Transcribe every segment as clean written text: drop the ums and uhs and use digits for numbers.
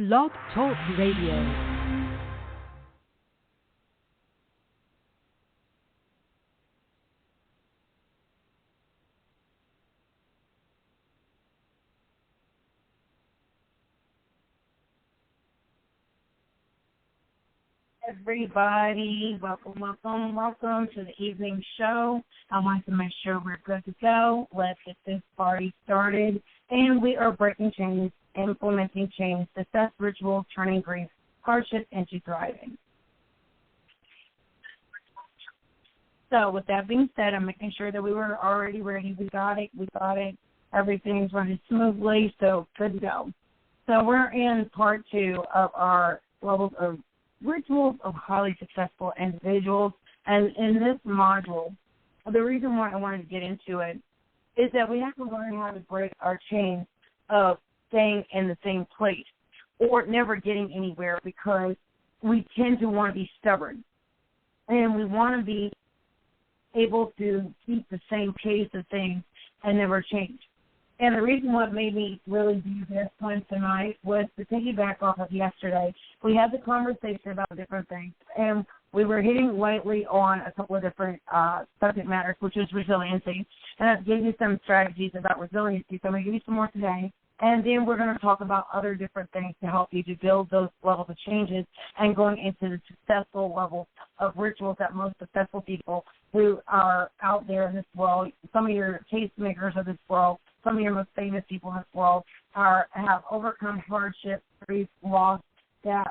Blog Talk Radio. Everybody, welcome to the evening show. I want to make sure we're good to go. Let's get this party started. And we are breaking chains, implementing change, success rituals, turning grief, hardship into thriving. So with that being said, I'm making sure that we were already ready. We got it. Everything's running smoothly, so good to go. So we're in part 2 of our levels of rituals of highly successful individuals. And in this module, the reason why I wanted to get into it is that we have to learn how to break our chains of staying in the same place or never getting anywhere, because we tend to want to be stubborn and we want to be able to keep the same pace of things and never change. And the reason what made me really do this one tonight was to piggyback off of yesterday. We had the conversation about different things, and we were hitting lightly on a couple of different subject matters, which is resiliency. And I gave you some strategies about resiliency, so I'm going to give you some more today. And then we're going to talk about other different things to help you to build those levels of changes and going into the successful levels of rituals that most successful people who are out there in this world, some of your tastemakers of this world, some of your most famous people in this world have overcome hardship, grief, loss that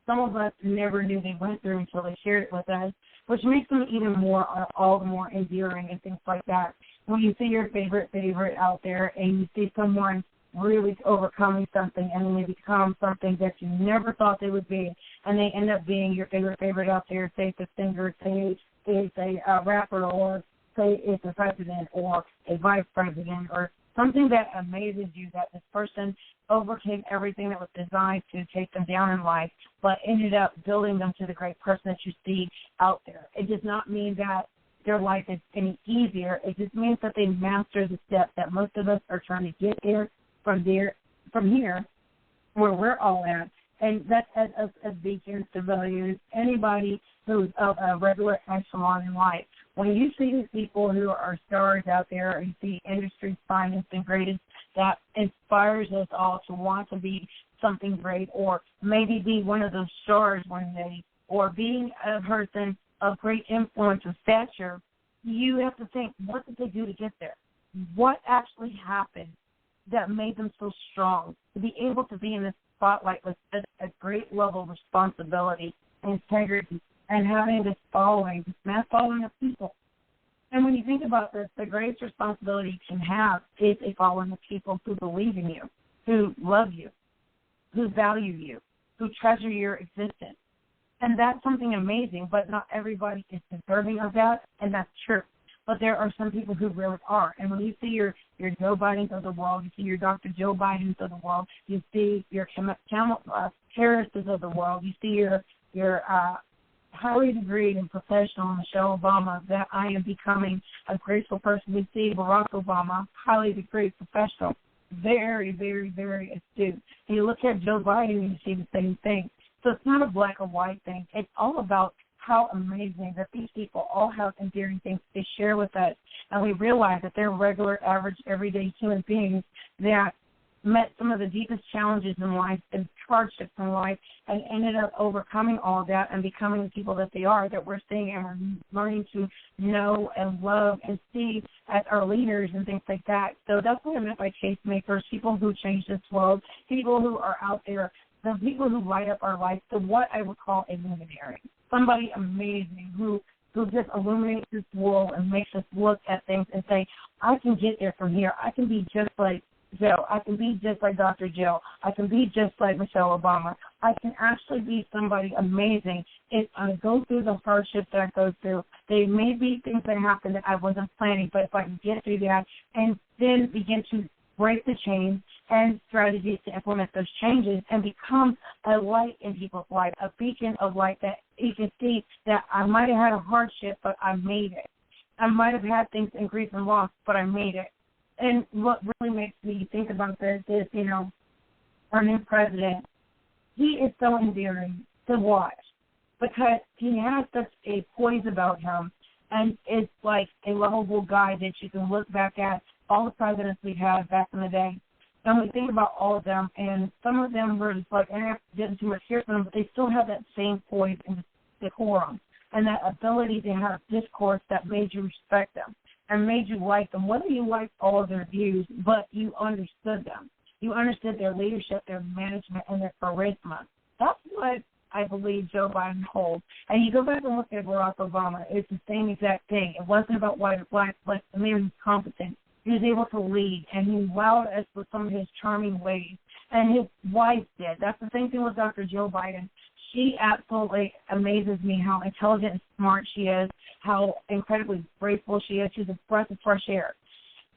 some of us never knew they went through until they shared it with us, which makes them even more, all the more endearing and things like that. When you see your favorite out there and you see someone really overcoming something and then they become something that you never thought they would be, and they end up being your favorite out there, say it's a singer, say it's a rapper, or say it's a president or a vice president, or something that amazes you that this person overcame everything that was designed to take them down in life, but ended up building them to the great person that you see out there. It does not mean that their life is any easier. It just means that they master the steps that most of us are trying to get there from here, where we're all at. And that's as beacons, civilians, anybody who's of a regular echelon in life. When you see these people who are stars out there, or you see industry's finest and greatest, that inspires us all to want to be something great, or maybe be one of those stars one day, or being a person of great influence and stature. You have to think, what did they do to get there? What actually happened that made them so strong to be able to be in this spotlight with a great level of responsibility and integrity, and having this following, this mass following of people. And when you think about this, the greatest responsibility you can have is a following of people who believe in you, who love you, who value you, who treasure your existence. And that's something amazing, but not everybody is deserving of that, and that's true. But there are some people who really are. And when you see your Joe Bidens of the world, you see your Dr. Joe Bidens of the world, you see your Harrises of the world, you see your highly degreed and professional Michelle Obama, that I am becoming a graceful person. We see Barack Obama, highly degreed professional, very, very, very astute. And you look at Joe Biden and you see the same thing. So it's not a black or white thing. It's all about how amazing that these people all have endearing things they share with us. And we realize that they're regular, average, everyday human beings that met some of the deepest challenges in life and hardships in life, and ended up overcoming all of that and becoming the people that they are, that we're seeing and we're learning to know and love and see as our leaders and things like that. So that's what I meant by tastemakers, people who change this world, people who are out there, the people who light up our life, to what I would call a luminary, somebody amazing who just illuminates this world and makes us look at things and say, I can get there from here. I can be just like Joe. I can be just like Dr. Jill. I can be just like Michelle Obama. I can actually be somebody amazing if I go through the hardships that I go through. There may be things that happen that I wasn't planning, but if I can get through that and then begin to break the chains and strategies to implement those changes and become a light in people's life, a beacon of light that you can see that I might have had a hardship, but I made it. I might have had things in grief and loss, but I made it. And what really makes me think about this is, our new president he is so endearing to watch because he has such a poise about him, and it's like a lovable guy that you can look back at all the presidents we had back in the day. And we think about all of them, and some of them were just like, and I have to get too much here for them, but they still have that same poise and decorum and that ability to have discourse that made you respect them and made you like them, whether you liked all of their views, but you understood them. You understood their leadership, their management, and their charisma. That's what I believe Joe Biden holds. And you go back and look at Barack Obama, it's the same exact thing. It wasn't about white or black, but the man was competent. He was able to lead, and he wowed us with some of his charming ways. And his wife did. That's the same thing with Dr. Joe Biden. She absolutely amazes me how intelligent and smart she is, how incredibly graceful she is. She's a breath of fresh air.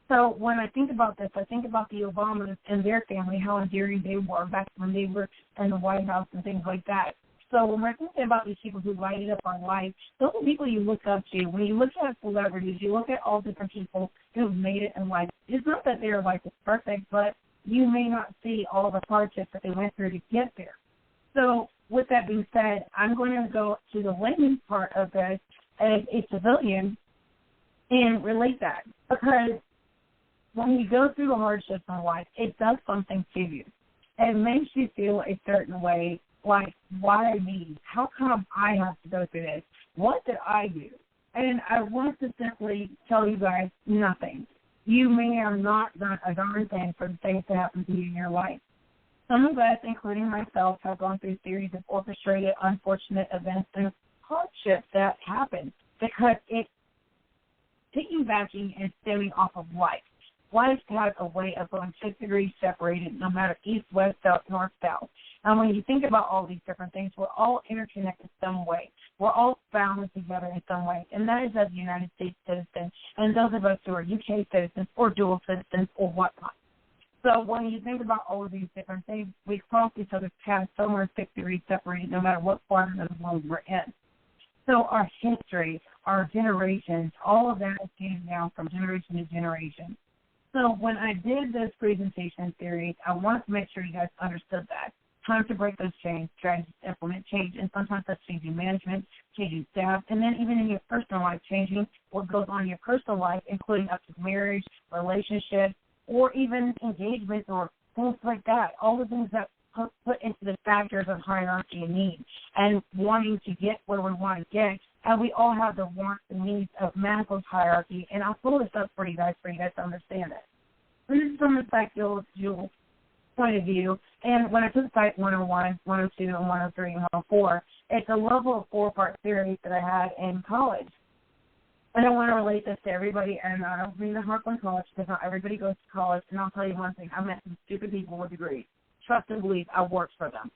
So when I think about this, I think about the Obamas and their family, how endearing they were back when they were in the White House and things like that. So when we're thinking about these people who lighted up our life, those are people you look up to. When you look at celebrities, you look at all different people who've made it in life. It's not that their life is perfect, but you may not see all the hardships that they went through to get there. So with that being said, I'm going to go to the layman part of this as a civilian and relate that. Because when you go through the hardships in life, it does something to you. It makes you feel a certain way, like, why me? How come I have to go through this? What did I do? And I want to simply tell you guys nothing. You may have not done a darn thing for the things that happen to you in your life. Some of us, including myself, have gone through a series of orchestrated, unfortunate events and hardships that happen because it's piggybacking and stemming off of life. Life has a way of going 6 degrees separated, no matter east, west, south, north, south. And when you think about all these different things, we're all interconnected some way. We're all bound together in some way, and that is as a United States citizen, and those of us who are UK citizens or dual citizens or whatnot. So when you think about all of these different things, we cross each other's paths somewhere 6 degrees separated, no matter what part of the world we're in. So our history, our generations, all of that is handed down from generation to generation. So when I did this presentation series, I wanted to make sure you guys understood that. Time to break those chains, strategies to implement change, and sometimes that's changing management, changing staff, and then even in your personal life, changing what goes on in your personal life, including up to marriage, relationships, or even engagements or things like that, all the things that put into the factors of hierarchy and need and wanting to get where we want to get. And we all have the wants and needs of Maslow's hierarchy, and I'll pull this up for you guys to understand it. This is from the psychological point of view, and when I took Psych 101, 102, and 103, and 104, it's a level of 4-part series that I had in college. And I want to relate this to everybody, and I don't mean to harp on college because not everybody goes to college, and I'll tell you one thing, I met some stupid people with degrees. Trust and believe, I worked for them.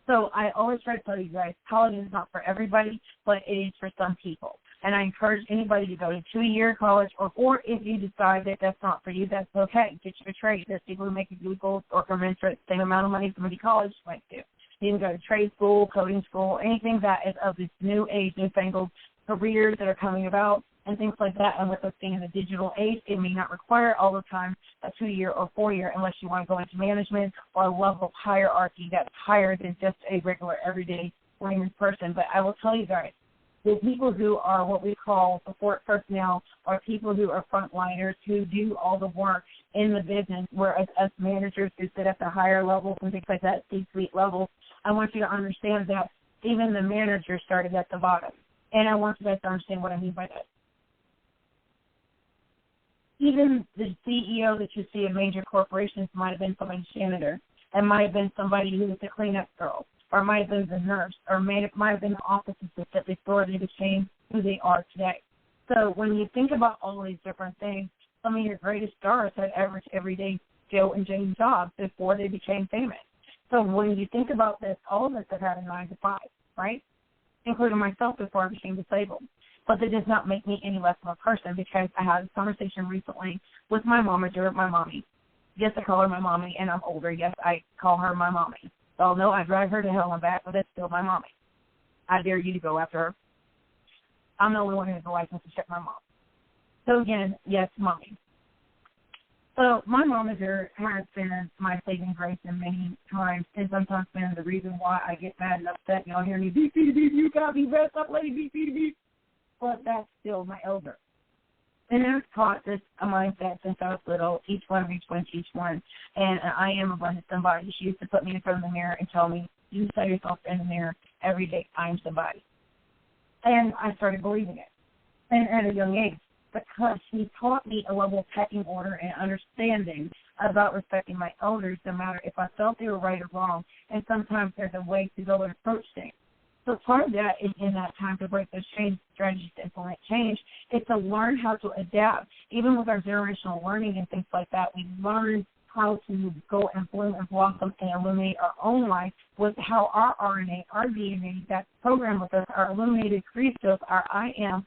So I always try to tell you guys, college is not for everybody, but it is for some people. And I encourage anybody to go to 2-year college, or if you decide that that's not for you, that's okay. Get your trade. There's people who make it equal or commensurate the same amount of money somebody college might do. You can go to trade school, coding school, anything that is of this new age, newfangled careers that are coming about and things like that. And with us being in the digital age, it may not require all the time a 2-year or 4-year unless you want to go into management or a level of hierarchy that's higher than just a regular everyday layman person. But I will tell you guys, the people who are what we call support personnel are people who are frontliners who do all the work in the business, whereas us managers who sit at the higher levels and things like that, C-suite levels, I want you to understand that even the manager started at the bottom. And I want you guys to understand what I mean by that. Even the CEO that you see in major corporations might have been somebody's janitor, and might have been somebody who was the cleanup girl, or might have been the nurse, or might have been the office assistant before they became who they are today. So when you think about all these different things, some of your greatest stars had average everyday Joe and Jane jobs before they became famous. So when you think about this, all of us have had a 9-to-5, right? Including myself before I became disabled. But that does not make me any less of a person because I had a conversation recently with my momager, my mommy. Yes, I call her my mommy, and I'm older. Yes, I call her my mommy. So no, I drag her to hell and back, but it's still my mommy. I dare you to go after her. I'm the only one who has a license to check my mom. So again, yes, mommy. So my mom has been my saving grace in many times, and sometimes been the reason why I get mad and upset. Y'all hear me, beep, beep, beep, you got me messed up, lady, beep, beep, beep. But that's still my elder. And I was taught this a mindset since I was little, each one. And I am abundant somebody. She used to put me in front of the mirror and tell me, you tell yourself in the mirror every day, I'm somebody. And I started believing it, and at a young age, because she taught me a level of pecking order and understanding about respecting my elders, no matter if I felt they were right or wrong. And sometimes there's a way to go and approach things. So part of that is in that time to break those change strategies to implement change is to learn how to adapt. Even with our generational learning and things like that, we learn how to go and bloom and blossom and illuminate our own life with how our RNA, our DNA, that's programmed with us, our illuminated crystals, our I am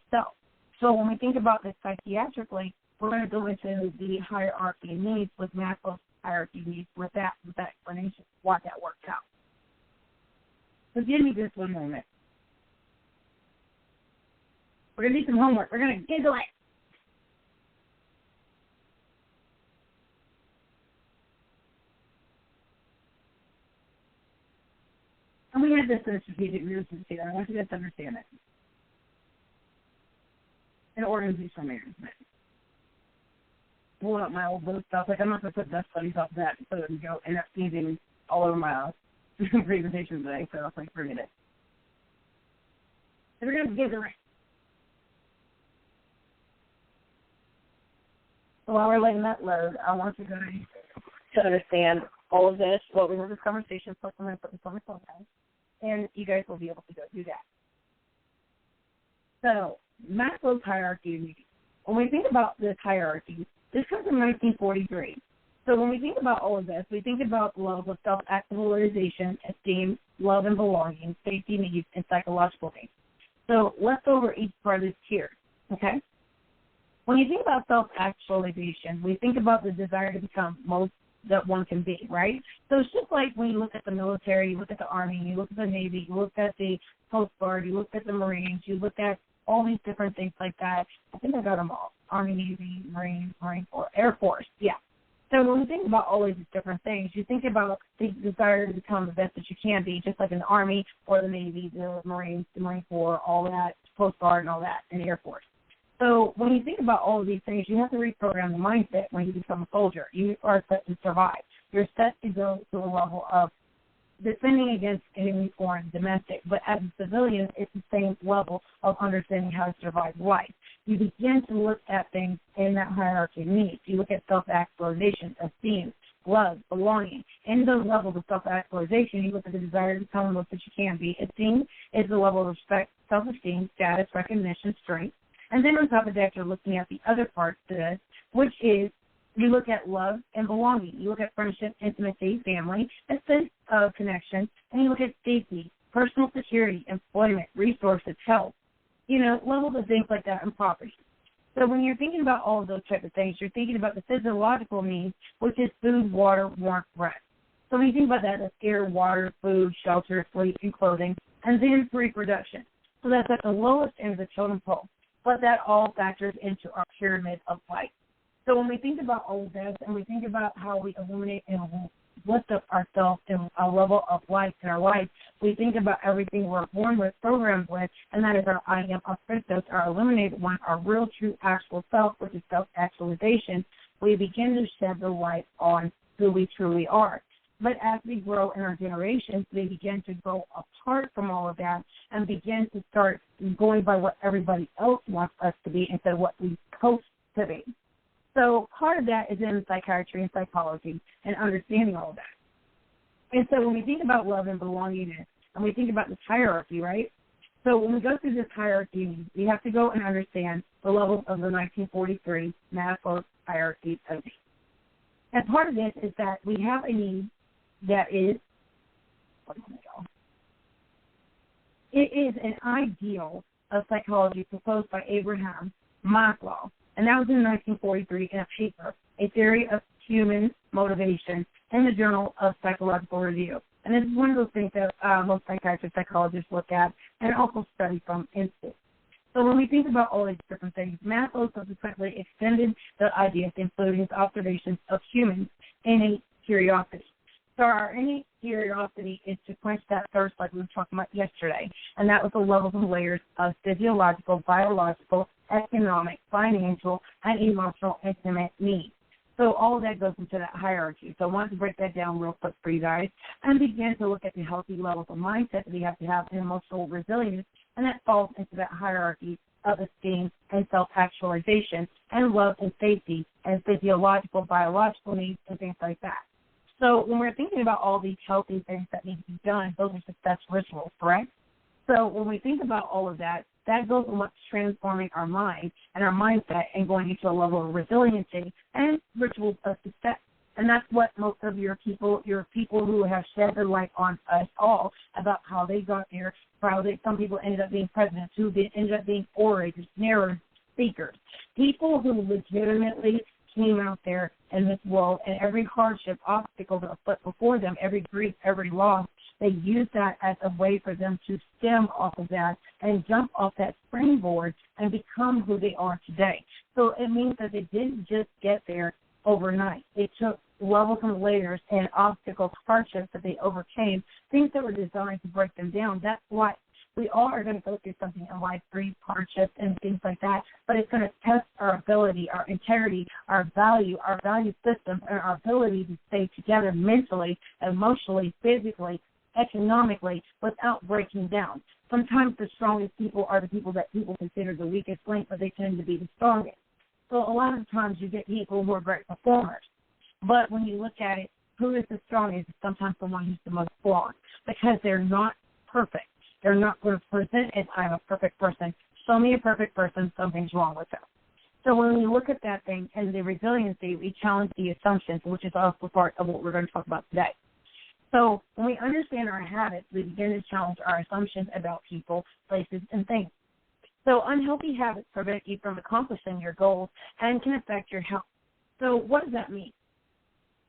self. So when we think about this psychiatrically, we're going to go into the hierarchy of needs with Maslow's hierarchy of needs with that explanation, why that works out. So give me just one moment. We're going to do some homework. We're going to giggle it. And we had this in strategic leadership here. I want you guys to understand it. In organizational management. Pull up my old little stuff. Like, I'm not going to put dust studies off that so it would go end up sneezing all over my presentation today. So I was like, forget it. So we're going to give it right. So while we're letting that load, I want you guys to understand all of this, what we have this conversation, plus I'm going to put this on my phone now, and you guys will be able to go do that. So, Maslow's hierarchy of needs. When we think about this hierarchy, this comes from 1943. So when we think about all of this, we think about love of self-actualization, esteem, love and belonging, safety needs, and psychological needs. So let's go over each part of this tier, okay? When you think about self-actualization, we think about the desire to become most that one can be, right? So it's just like when you look at the military, you look at the Army, you look at the Navy, you look at the Coast Guard, you look at the Marines, you look at all these different things like that. I think I got them all. Army, Navy, Marine Corps, Air Force, yeah. So when we think about all these different things, you think about the desire to become the best that you can be, just like in the Army or the Navy, the Marines, the Marine Corps, all that, Coast Guard and all that, and the Air Force. So when you think about all of these things, you have to reprogram the mindset when you become a soldier. You are set to survive. You're set to go to a level of defending against enemy, foreign, domestic. But as a civilian, it's the same level of understanding how to survive life. You begin to look at things in that hierarchy of needs. You look at self-actualization, esteem, love, belonging. In those levels of self-actualization, you look at the desire to become the most that you can be. Esteem is the level of respect, self-esteem, status, recognition, strength. And then on top of that, you're looking at the other parts to this, which is you look at love and belonging. You look at friendship, intimacy, family, a sense of connection. And you look at safety, personal security, employment, resources, health, levels of things like that, and property. So when you're thinking about all of those types of things, you're thinking about the physiological needs, which is food, water, warmth, rest. So when you think about that, that's air, water, food, shelter, sleep, and clothing, and then reproduction. So that's at the lowest end of the totem pole. But that all factors into our pyramid of life. So when we think about all of this and we think about how we illuminate and lift up ourselves in a level of life in our life, we think about everything we're born with, programmed with, and that is our I am, our Christos, our illuminated one, our real, true, actual self, which is self-actualization. We begin to shed the light on who we truly are. But as we grow in our generations, we begin to grow apart from all of that and begin to start going by what everybody else wants us to be instead of what we're supposed to be. So part of that is in psychiatry and psychology and understanding all of that. And so when we think about love and belongingness and we think about this hierarchy, right? So when we go through this hierarchy, we have to go and understand the levels of the 1943 Maslow's hierarchy of needs. And part of this is that we have a need that is, it is an ideal of psychology proposed by Abraham Maslow, and that was in 1943 in a paper, A Theory of Human Motivation, in the Journal of Psychological Review. And this is one of those things that most psychiatrists, psychologists look at and also study from institutes. So when we think about all these different things, Maslow subsequently extended the idea to include his observations of humans' innate curiosity. So our innate curiosity is to quench that thirst like we were talking about yesterday, and that was the levels and layers of physiological, biological, economic, financial, and emotional intimate needs. So all of that goes into that hierarchy. So I wanted to break that down real quick for you guys and begin to look at the healthy levels of mindset that we have to have in emotional resilience, and that falls into that hierarchy of esteem and self-actualization and love and safety and physiological, biological needs and things like that. So when we're thinking about all these healthy things that need to be done, those are success rituals, correct? So when we think about all of that, that goes in what's transforming our mind and our mindset and going into a level of resiliency and rituals of success. And that's what most of your people who have shed their light on us all about how they got there, some people ended up being presidents, who ended up being orators, narrators, speakers, people who legitimately came out there in this world, and every hardship, obstacle that was put before them, every grief, every loss, they used that as a way for them to stem off of that and jump off that springboard and become who they are today. So it means that they didn't just get there overnight. It took levels and layers and obstacles, hardships that they overcame, things that were designed to break them down. That's why we all are going to go through something in life, grief, hardships, and things like that, but it's going to test our ability, our integrity, our value system, and our ability to stay together mentally, emotionally, physically, economically, without breaking down. Sometimes the strongest people are the people that people consider the weakest link, but they tend to be the strongest. So a lot of times you get people who are great performers, but when you look at it, who is the strongest is sometimes the one who's the most flawed, because they're not perfect. They're not going to present as I'm a perfect person. Show me a perfect person, something's wrong with them. So when we look at that thing and the resiliency, we challenge the assumptions, which is also part of what we're going to talk about today. So when we understand our habits, we begin to challenge our assumptions about people, places, and things. So unhealthy habits prevent you from accomplishing your goals and can affect your health. So what does that mean?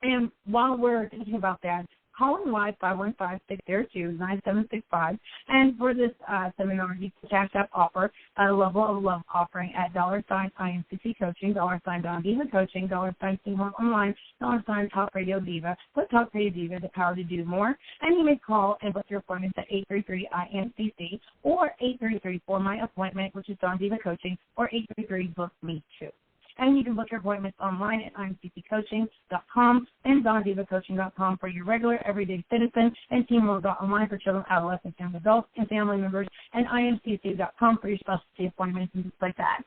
And while we're thinking about that, call in live 515-602-9765. And for this seminar, you can cash app offer a level of love offering at $IMCC Coaching, $Don Diva Coaching, $Teamwork Online, Top Radio Diva. Put Top Radio Diva, the power to do more. And you may call and book your appointments at 833-IMCC or 833 for my appointment, which is Don Diva Coaching, or 833 book me too. And you can book your appointments online at imcccoaching.com and dondivacoaching.com for your regular, everyday citizen, and teamwork.online for children, adolescents, young adults, and family members, and imcc.com for your specialty appointments and things like that.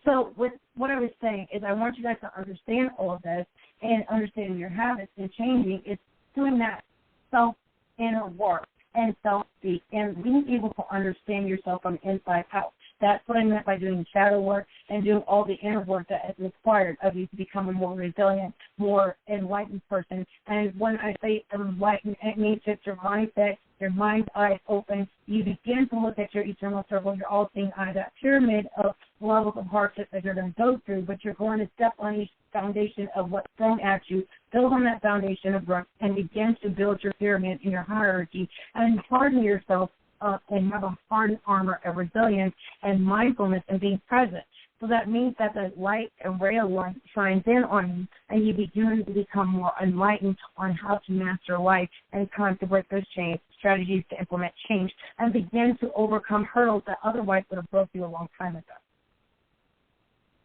So with what I was saying is I want you guys to understand all of this, and understanding your habits and changing is doing that self-inner work and self-speak and being able to understand yourself from the inside out. That's what I meant by doing shadow work and doing all the inner work that is required of you to become a more resilient, more enlightened person. And when I say enlightened, it means that your mindset, your mind's eyes open. You begin to look at your eternal circle. You're all seeing out of that pyramid of levels of hardship that you're going to go through, but you're going to step on each foundation of what's thrown at you, build on that foundation of growth, and begin to build your pyramid in your hierarchy and harden yourself up and have a hardened armor of resilience and mindfulness and being present. So that means that the light and ray of light shines in on you, and you begin to become more enlightened on how to master life and time to break those chains, strategies to implement change, and begin to overcome hurdles that otherwise would have broke you a long time ago.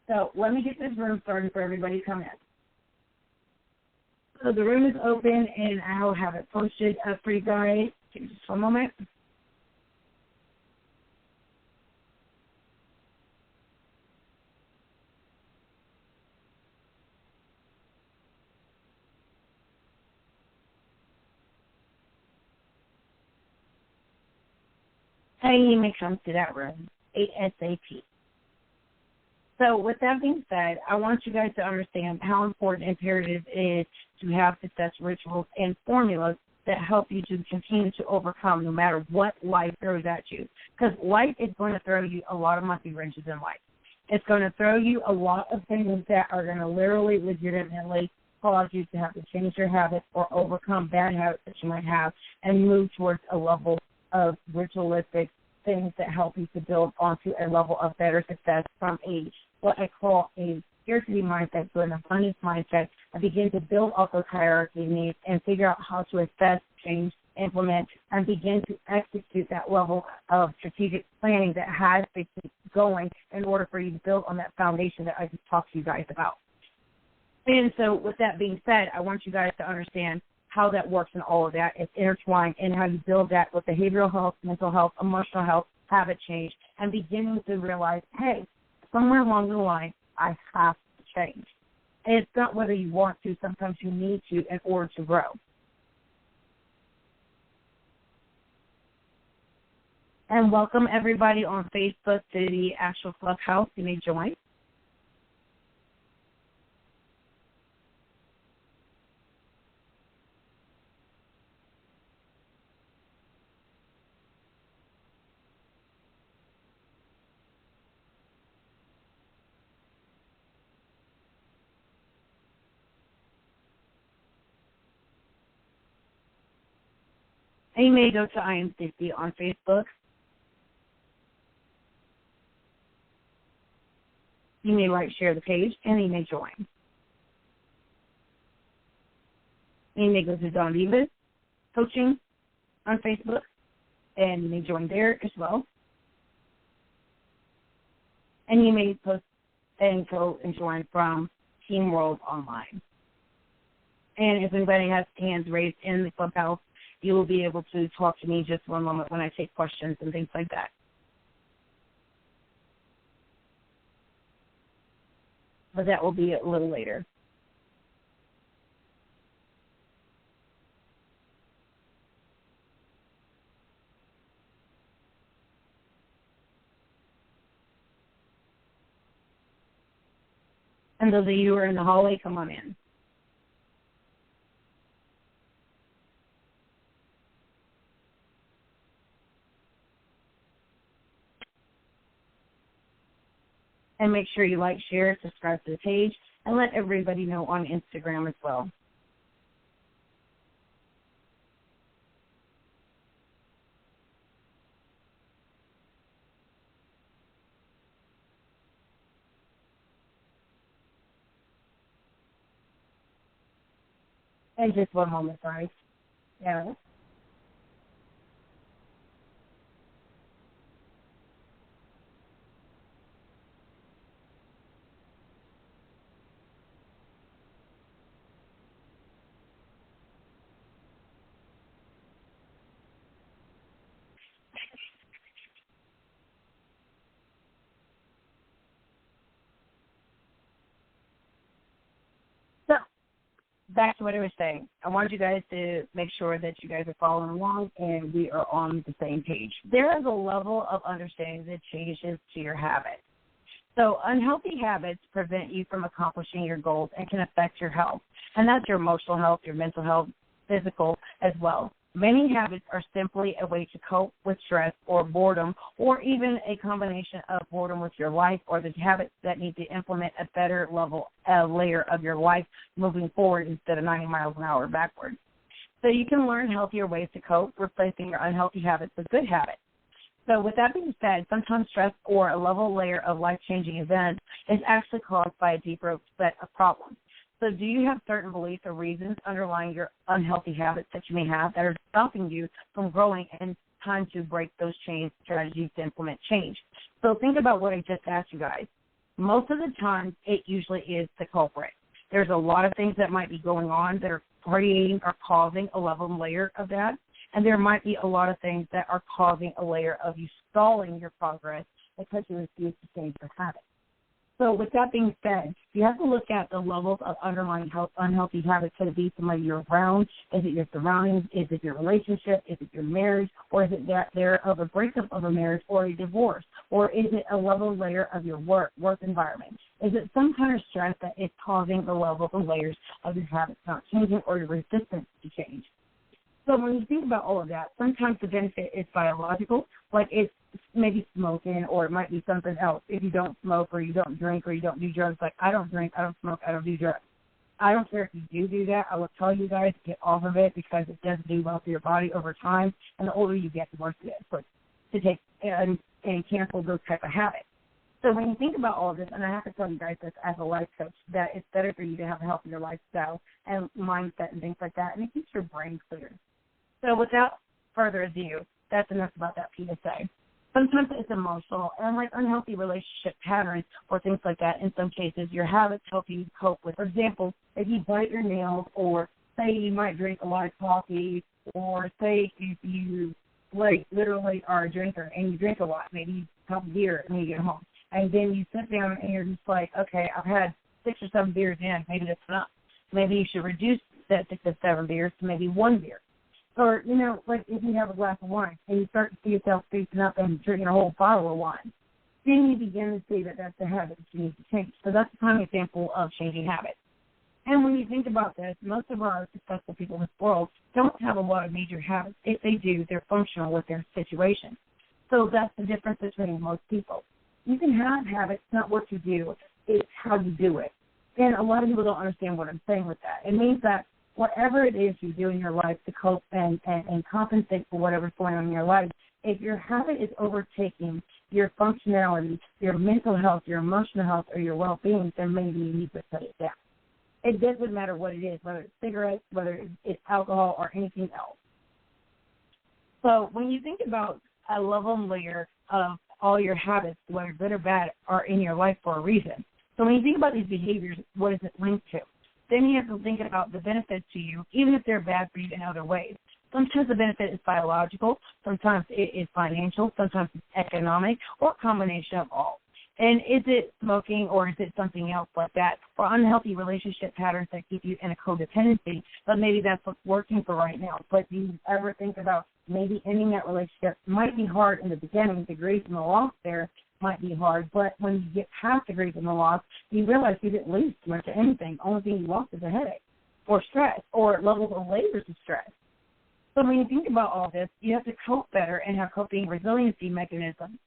So let me get this room started for everybody to come in. So the room is open, and I'll have it posted up for you guys. Give me just one moment. And you may come to that room ASAP. So with that being said, I want you guys to understand how important and imperative it is to have success rituals and formulas that help you to continue to overcome no matter what life throws at you. Because life is going to throw you a lot of monkey wrenches in life. It's going to throw you a lot of things that are going to literally, legitimately cause you to have to change your habits or overcome bad habits that you might have and move towards a level of ritualistic things that help you to build onto a level of better success from what I call a scarcity mindset to an abundance mindset, and begin to build off those hierarchy needs and figure out how to assess, change, implement, and begin to execute that level of strategic planning that has to keep going in order for you to build on that foundation that I just talked to you guys about. And so with that being said, I want you guys to understand how that works and all of that. It's intertwined in how you build that with behavioral health, mental health, emotional health, habit change, and beginning to realize, hey, somewhere along the line, I have to change. And it's not whether you want to. Sometimes you need to in order to grow. And welcome everybody on Facebook to the actual Clubhouse. You may join. And you may go to I Am Safety on Facebook. You may share the page, and you may join. You may go to Don Divas Coaching on Facebook, and you may join there as well. And you may post and go and join from Team World Online. And if anybody has hands raised in the Clubhouse, you will be able to talk to me just one moment when I take questions and things like that. But that will be a little later. And those of you who are in the hallway, come on in. And make sure you like, share, subscribe to the page, and let everybody know on Instagram as well. And just one moment, sorry. Yeah. So, back to what I was saying. I wanted you guys to make sure that you guys are following along and we are on the same page. There is a level of understanding that changes to your habits. So unhealthy habits prevent you from accomplishing your goals and can affect your health. And that's your emotional health, your mental health, physical as well. Many habits are simply a way to cope with stress or boredom, or even a combination of boredom with your life, or the habits that need to implement a better level, layer of your life moving forward instead of 90 miles an hour backwards. So you can learn healthier ways to cope, replacing your unhealthy habits with good habits. So with that being said, sometimes stress or a level layer of life-changing events is actually caused by a deeper set of problems. So do you have certain beliefs or reasons underlying your unhealthy habits that you may have that are stopping you from growing, and time to break those change strategies to implement change? So think about what I just asked you guys. Most of the time, it usually is the culprit. There's a lot of things that might be going on that are creating or causing a level and layer of that. And there might be a lot of things that are causing a layer of you stalling your progress because you refuse to change your habits. So with that being said, you have to look at the levels of underlying unhealthy habits. Could it be somebody you're around? Is it your surroundings? Is it your relationship? Is it your marriage? Or is it that there of a breakup of a marriage or a divorce? Or is it a level layer of your work environment? Is it some kind of stress that is causing the levels and layers of your habits not changing, or your resistance to change? So when you think about all of that, sometimes the benefit is biological, like it's maybe smoking, or it might be something else. If you don't smoke or you don't drink or you don't do drugs, like I don't drink, I don't smoke, I don't do drugs. I don't care if you do that. I will tell you guys to get off of it because it doesn't do well for your body over time, and the older you get, the worse it is. So to take and cancel those type of habits. So when you think about all of this, and I have to tell you guys this as a life coach, that it's better for you to have a healthier lifestyle and mindset and things like that, and it keeps your brain clear. So without further ado, that's enough about that PSA. Sometimes it's emotional and like unhealthy relationship patterns or things like that. In some cases, your habits help you cope with. For example, if you bite your nails, or say you might drink a lot of coffee, or say if you like literally are a drinker and you drink a lot, maybe you have beer when you get home, and then you sit down and you're just like, okay, I've had 6 or 7 beers in, maybe that's enough. Maybe you should reduce that 6 or 7 beers to maybe 1 beer. Or, you know, like if you have a glass of wine and you start to see yourself spacing up and drinking a whole bottle of wine, then you begin to see that that's the habit that you need to change. So that's a prime example of changing habits. And when you think about this, most of our successful people in this world don't have a lot of major habits. If they do, they're functional with their situation. So that's the difference between most people. You can have habits, not what you do, it's how you do it. And a lot of people don't understand what I'm saying with that. It means that whatever it is you do in your life to cope and compensate for whatever's going on in your life, if your habit is overtaking your functionality, your mental health, your emotional health, or your well-being, then maybe you need to put it down. It doesn't matter what it is, whether it's cigarettes, whether it's alcohol, or anything else. So when you think about a level and layer of all your habits, whether good or bad, are in your life for a reason. So when you think about these behaviors, what is it linked to? Then you have to think about the benefits to you, even if they're bad for you in other ways. Sometimes the benefit is biological, sometimes it is financial, sometimes it's economic, or a combination of all. And is it smoking, or is it something else like that? Or unhealthy relationship patterns that keep you in a codependency, but maybe that's what's working for right now. But do you ever think about maybe ending that relationship? Might be hard in the beginning, the grief and the loss there might be hard, but when you get past the grief and the loss, you realize you didn't lose too much of anything. The only thing you lost is a headache, or stress, or levels of layers of stress. So when you think about all this, you have to cope better and have coping resiliency mechanisms.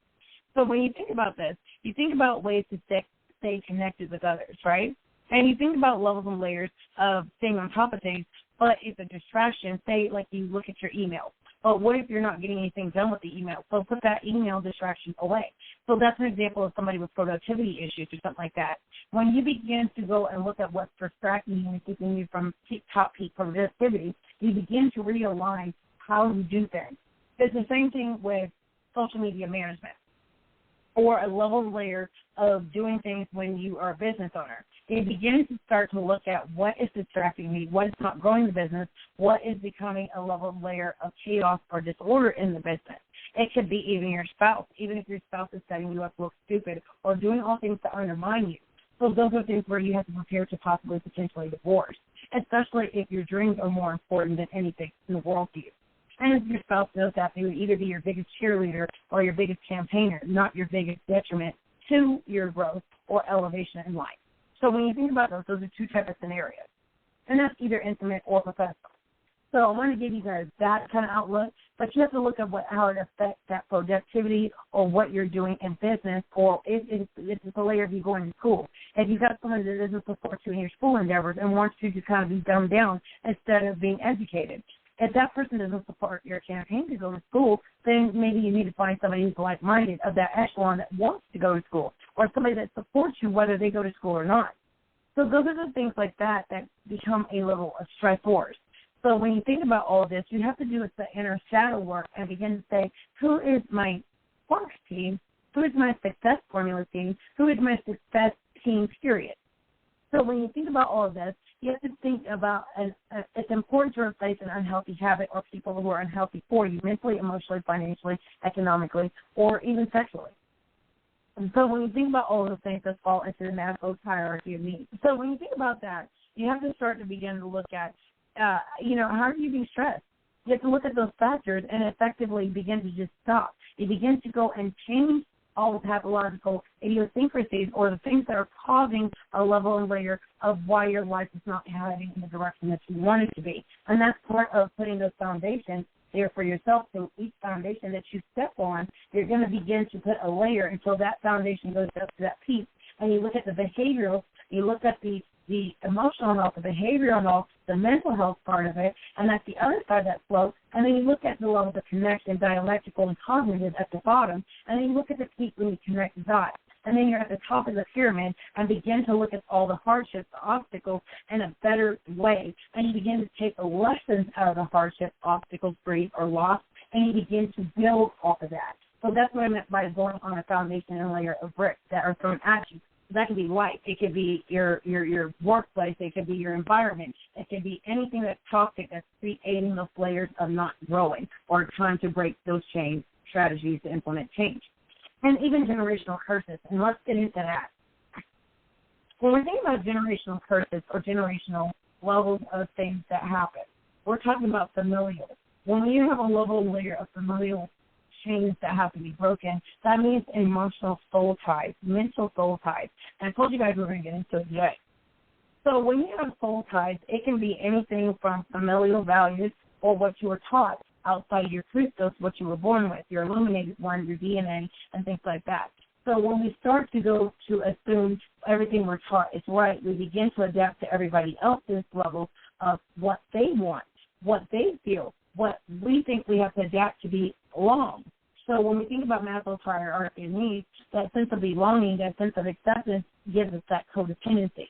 So when you think about this, you think about ways to stay connected with others, right? And you think about levels and layers of staying on top of things, but it's a distraction. Say, like, you look at your email. But what if you're not getting anything done with the email? So put that email distraction away. So that's an example of somebody with productivity issues or something like that. When you begin to go and look at what's distracting you and keeping you from top peak productivity, you begin to realign how you do things. It's the same thing with social media management, or a level and layer of doing things when you are a business owner. You begin to start to look at what is distracting me, what is not growing the business, what is becoming a level and layer of chaos or disorder in the business. It could be even your spouse, even if your spouse is setting you up to look stupid or doing all things to undermine you. So those are things where you have to prepare to possibly potentially divorce, especially if your dreams are more important than anything in the world to you. And if your spouse knows that, they would either be your biggest cheerleader or your biggest campaigner, not your biggest detriment to your growth or elevation in life. So when you think about those are 2 types of scenarios. And that's either intimate or professional. So I want to give you guys that kind of outlook, but you have to look at how it affects that productivity or what you're doing in business, or if it's a layer of you going to school. If you've got someone that doesn't support you in your school endeavors and wants you to kind of be dumbed down instead of being educated. If that person doesn't support your campaign to go to school, then maybe you need to find somebody who's like-minded of that echelon that wants to go to school, or somebody that supports you whether they go to school or not. So those are the things like that become a level of stressors. So when you think about all of this, you have to do the inner shadow work and begin to say, who is my Sparks team? Who is my success formula team? Who is my success team, period? So when you think about all of this, you have to think about it's important to replace an unhealthy habit or people who are unhealthy for you mentally, emotionally, financially, economically, or even sexually. And so when you think about all of those things that fall into the Maslow's hierarchy of needs. So when you think about that, you have to start to begin to look at, how are you being stressed? You have to look at those factors and effectively begin to just stop. You begin to go and change all the pathological idiosyncrasies or the things that are causing a level and layer of why your life is not heading in the direction that you want it to be. And that's part of putting those foundations there for yourself. So each foundation that you step on, you're going to begin to put a layer until that foundation goes up to that peak. And you look at the behavioral, you look at the the emotional health, the behavioral health, the mental health part of it, and that's the other side of that float. And then you look at the levels of connection, dialectical and cognitive at the bottom, and then you look at the peak when you connect the dots. And then you're at the top of the pyramid and begin to look at all the hardships, the obstacles in a better way. And you begin to take the lessons out of the hardships, obstacles, grief, or loss, and you begin to build off of that. So that's what I meant by going on a foundation and layer of bricks that are thrown at you. That could be life. It could be your workplace. It could be your environment. It could be anything that's toxic that's creating those layers of not growing or trying to break those chain strategies to implement change. And even generational curses, and let's get into that. When we think about generational curses or generational levels of things that happen, we're talking about familial. When you have a level layer of familial chains that have to be broken, that means emotional soul ties, mental soul ties. And I told you guys we were going to get into it today. So when you have soul ties, it can be anything from familial values or what you were taught outside of your Christos, what you were born with, your illuminated one, your DNA, and things like that. So when we start to go to assume everything we're taught is right, we begin to adapt to everybody else's level of what they want, what they feel, what we think we have to adapt to be belong. So when we think about Maslow's hierarchy of needs, that sense of belonging, that sense of acceptance gives us that codependency.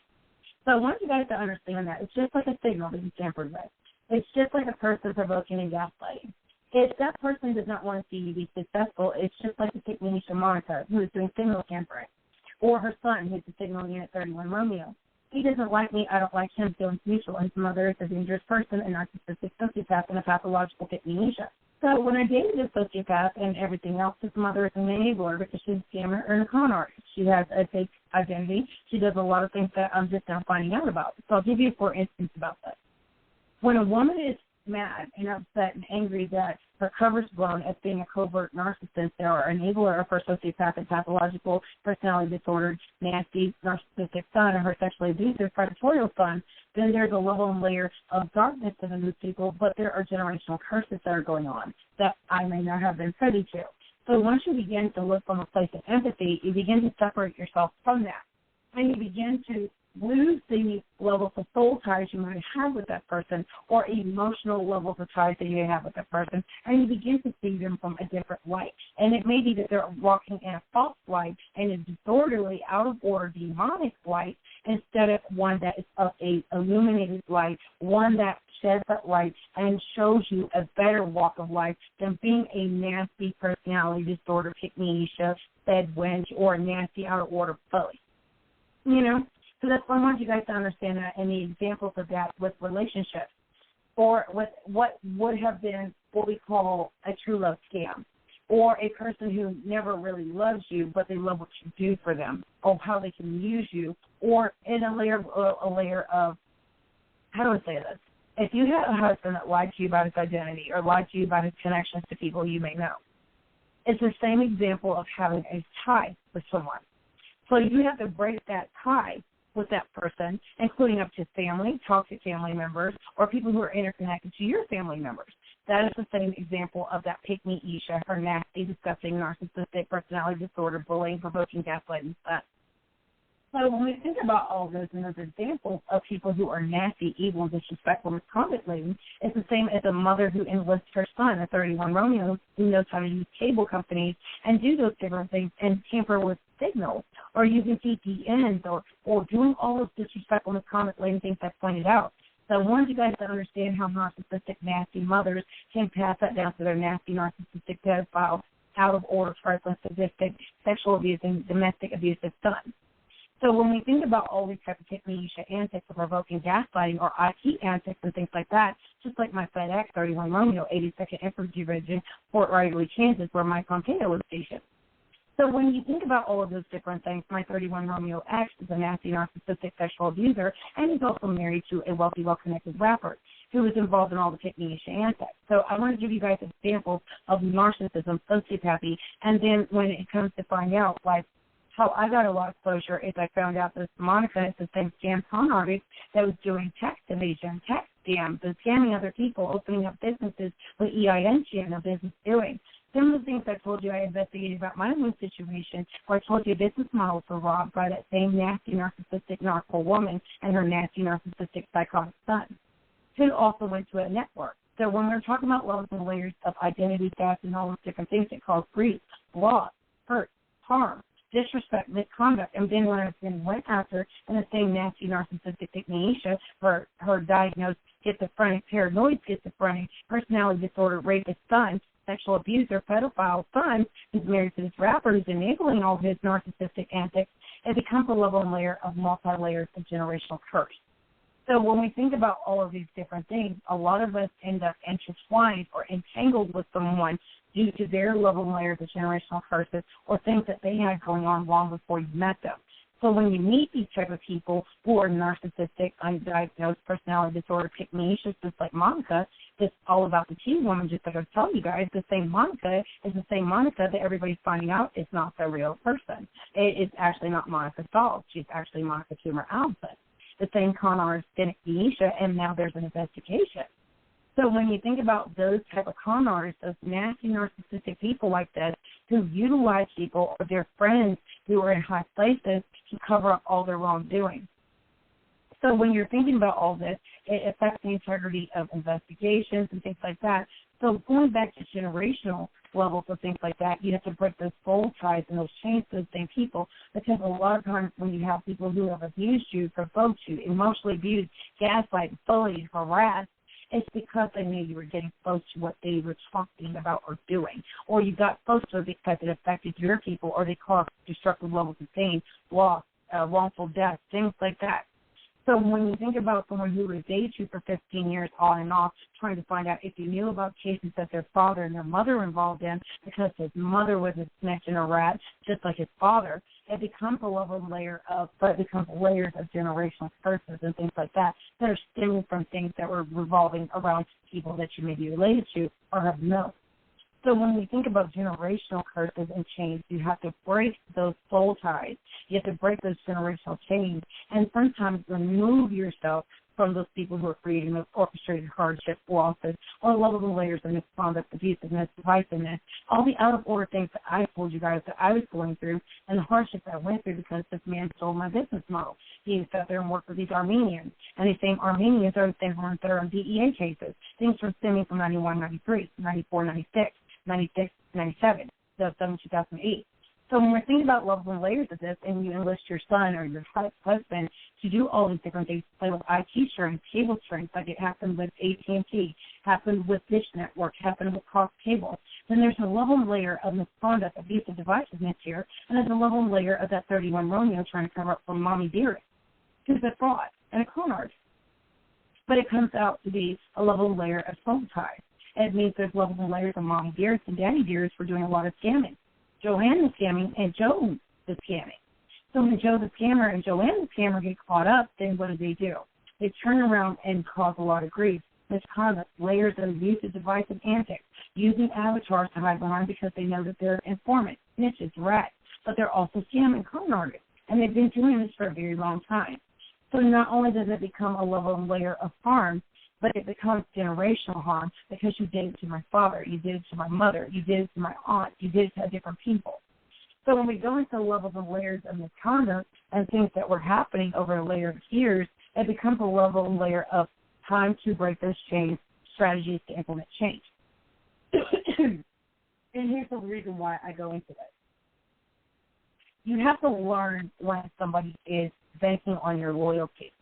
So I want you guys to understand that. It's just like a signal that you tampered with. It's just like a person provoking and gaslighting. If that person does not want to see you be successful, it's just like the Tikmanisha Monica who is doing signal tampering, or her son who's the signal unit 31 Romeo. He doesn't like me, I don't like him, feelings mutual, and his mother is a dangerous person, a narcissistic sociopath, and a pathological Tikmanisha. So when I dated a sociopath and everything else, his mother is an enabler because she's a scammer and a con artist. She has a fake identity. She does a lot of things that I'm just now finding out about. So I'll give you 4 instances about that. When a woman is mad and upset and angry that her cover's blown as being a covert narcissist or enabler of her sociopathic, pathological, personality disordered, nasty, narcissistic son or her sexually abusive, predatorial son, then there's a level and layer of darkness to those people, but there are generational curses that are going on that I may not have been privy to. So once you begin to look from a place of empathy, you begin to separate yourself from that. And you begin to lose the levels of soul ties you might have with that person or emotional levels of ties that you have with that person, and you begin to see them from a different light. And it may be that they're walking in a false light and a disorderly, out of order, demonic light instead of one that is of a illuminated light, one that sheds that light and shows you a better walk of life than being a nasty personality disorder, Tikmanisha, fed wench, or a nasty, out of order bully. You know? So that's why I want you guys to understand that and the examples of that with relationships or with what would have been what we call a true love scam or a person who never really loves you but they love what you do for them or how they can use you or in a layer of, how do I say this? If you had a husband that lied to you about his identity or lied to you about his connections to people you may know, it's the same example of having a tie with someone. So you have to break that tie with that person, including up to family, toxic family members, or people who are interconnected to your family members. That is the same example of that pick-me-isha, her nasty, disgusting, narcissistic, personality disorder, bullying, provoking, gaslighting stuff. So when we think about all those and those examples of people who are nasty, evil, and disrespectful, misconduct laden, it's the same as a mother who enlists her son, a 31 Romeo, who knows how to use cable companies and do those different things and tamper with signals or using VPNs or doing all those disrespectful, misconduct laden things I pointed out. So I wanted you guys to understand how narcissistic, nasty mothers can pass that down to their nasty, narcissistic, pedophile, out of order, trifling, sadistic, sexual abusing, domestic abusive sons. So when we think about all these types of Tikmanisha antics of provoking gaslighting or IT antics and things like that, just like my FedEx 31 Romeo 82nd Infantry Division, Fort Riley, Kansas, where Mike Pompeo was stationed. So when you think about all of those different things, my 31 Romeo X is a nasty, narcissistic sexual abuser, and he's also married to a wealthy, well-connected rapper who is involved in all the Tikmanisha antics. So I want to give you guys examples of narcissism, sociopathy, and then when it comes to find out, like, how I got a lot of exposure is I found out that Monica is the same scam con artist that was doing tax evasion, tax scams, and scamming other people, opening up businesses with EIN she had no business doing. some of the things I told you I investigated about my own situation, where I told you a business model for robbed by that same nasty, narcissistic, narco woman and her nasty, narcissistic, psychotic son, who also went to a network. So when we're talking about levels and layers of identity theft and all those different things, it calls grief, loss, hurt, harm, disrespect, misconduct, and then when I went after in the same nasty, narcissistic Ignatia, her diagnosed schizophrenic, paranoid schizophrenic, personality disorder, rapist son, sexual abuser, pedophile son, who's married to this rapper who's enabling all his narcissistic antics, it becomes a level and layer of multi-layers of generational curse. So when we think about all of these different things, a lot of us end up intertwined or entangled with someone due to their level and layers of generational curses or things that they had going on long before you met them. So when you meet these type of people who are narcissistic, undiagnosed personality disorder, pygmalious, just like Monica, it's all about the tea woman, just like I was telling you guys, the same Monica is the same Monica that everybody's finding out is not the real person. It is actually not Monica Stahl. She's actually Monica Tumor Allison. The same con artist, Denisha, and now there's an investigation. So when you think about those type of con artists, those nasty narcissistic people like this who utilize people or their friends who are in high places to cover up all their wrongdoing. So when you're thinking about all this, it affects the integrity of investigations and things like that. So going back to generational levels of things like that, you have to break those soul ties and those chains to those same people, because a lot of times when you have people who have abused you, provoked you, emotionally abused, gaslighted, bullied, harassed, it's because they knew you were getting close to what they were talking about or doing. Or you got close to it because it affected your people, or they caused destructive levels of pain, loss, wrongful death, things like that. So when you think about someone who would date you for 15 years on and off, trying to find out if you knew about cases that their father and their mother were involved in, because his mother was a snitch and a rat, just like his father, it becomes a level layer of, but it becomes layers of generational curses and things like that that are stemming from things that were revolving around people that you may be related to or have known. So when we think about generational curses and chains, you have to break those soul ties. You have to break those generational chains and sometimes remove yourself from those people who are creating those orchestrated hardships, losses, or levels and layers of misconduct, abusiveness, divisiveness, all the out-of-order things that I told you guys that I was going through and the hardships I went through because this man stole my business model. He sat there and worked with these Armenians, and these same Armenians are the same ones that are on DEA cases, things from stemming from 91, 93, 94, 96. 96, 97, 2007, 2008. So when we're thinking about levels and layers of this, and you enlist your son or your husband to do all these different things, play with IT strings, cable strings, like it happened with AT&T, happened with Dish Network, happened with Cox Cable, then there's a level and layer of misconduct, abusive divisiveness here, and there's a level and layer of that 31 Romeo trying to cover up for Mommy Dearest, who's a fraud and a con artist. But it comes out to be a level and layer of soul ties. It means there's levels and layers of Mommy Dearest and Daddy Dearest for doing a lot of scamming. Joanne the scamming and Joe the scamming. So when Joe the scammer and Joanne the scammer get caught up, then what do? They turn around and cause a lot of grief, misconduct, layers of abusive, divisive antics, using avatars to hide behind because they know that they're informants, snitches, rats, but they're also scamming con artists, and they've been doing this for a very long time. So not only does it become a level and layer of harm, but it becomes generational harm because you did it to my father, you did it to my mother, you did it to my aunt, you did it to different people. So when we go into levels and layers of misconduct and things that were happening over a layer of years, it becomes a level and layer of time to break those chains, strategies to implement change. And here's the reason why I go into this. You have to learn when somebody is banking on your loyalty,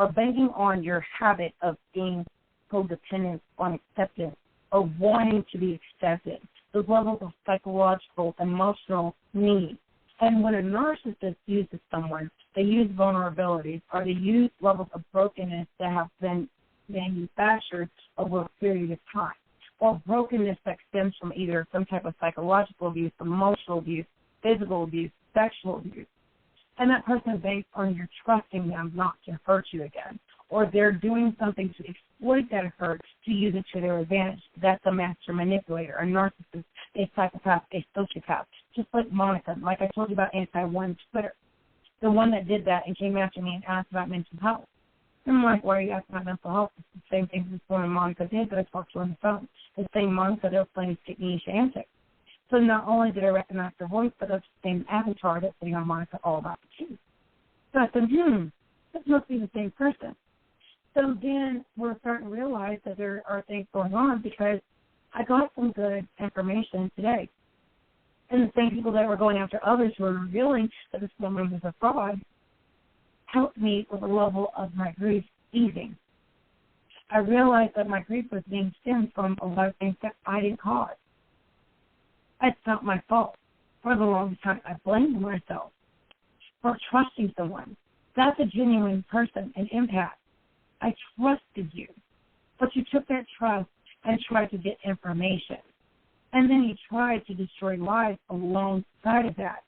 or banking on your habit of being codependent on acceptance, or wanting to be accepted, those levels of psychological, emotional need. And when a narcissist uses someone, they use vulnerabilities, or they use levels of brokenness that have been manufactured over a period of time, or brokenness that stems from either some type of psychological abuse, emotional abuse, physical abuse, sexual abuse. And that person is based on you're trusting them not to hurt you again, or they're doing something to exploit that hurt to use it to their advantage. That's a master manipulator, a narcissist, a psychopath, a sociopath, just like Monica, like I told you about Anti-One Twitter, the one that did that and came after me and asked about mental health. And I'm like, why are you asking about mental health? It's the same thing this woman Monica did, but I talked to her on the phone. The same Monica that was playing Ignatia antics. So not only did I recognize the voice, but it's the same avatar that's sitting on monitor all about the truth. So I said, this must be the same person. So then we're starting to realize that there are things going on because I got some good information today. And the same people that were going after others who were revealing that this woman was a fraud helped me with the level of my grief easing. I realized that my grief was being stemmed from a lot of things that I didn't cause. It's not my fault. For the longest time, I blamed myself for trusting someone. That's a genuine person, an empath. I trusted you, but you took that trust and tried to get information. And then you tried to destroy lives alongside of that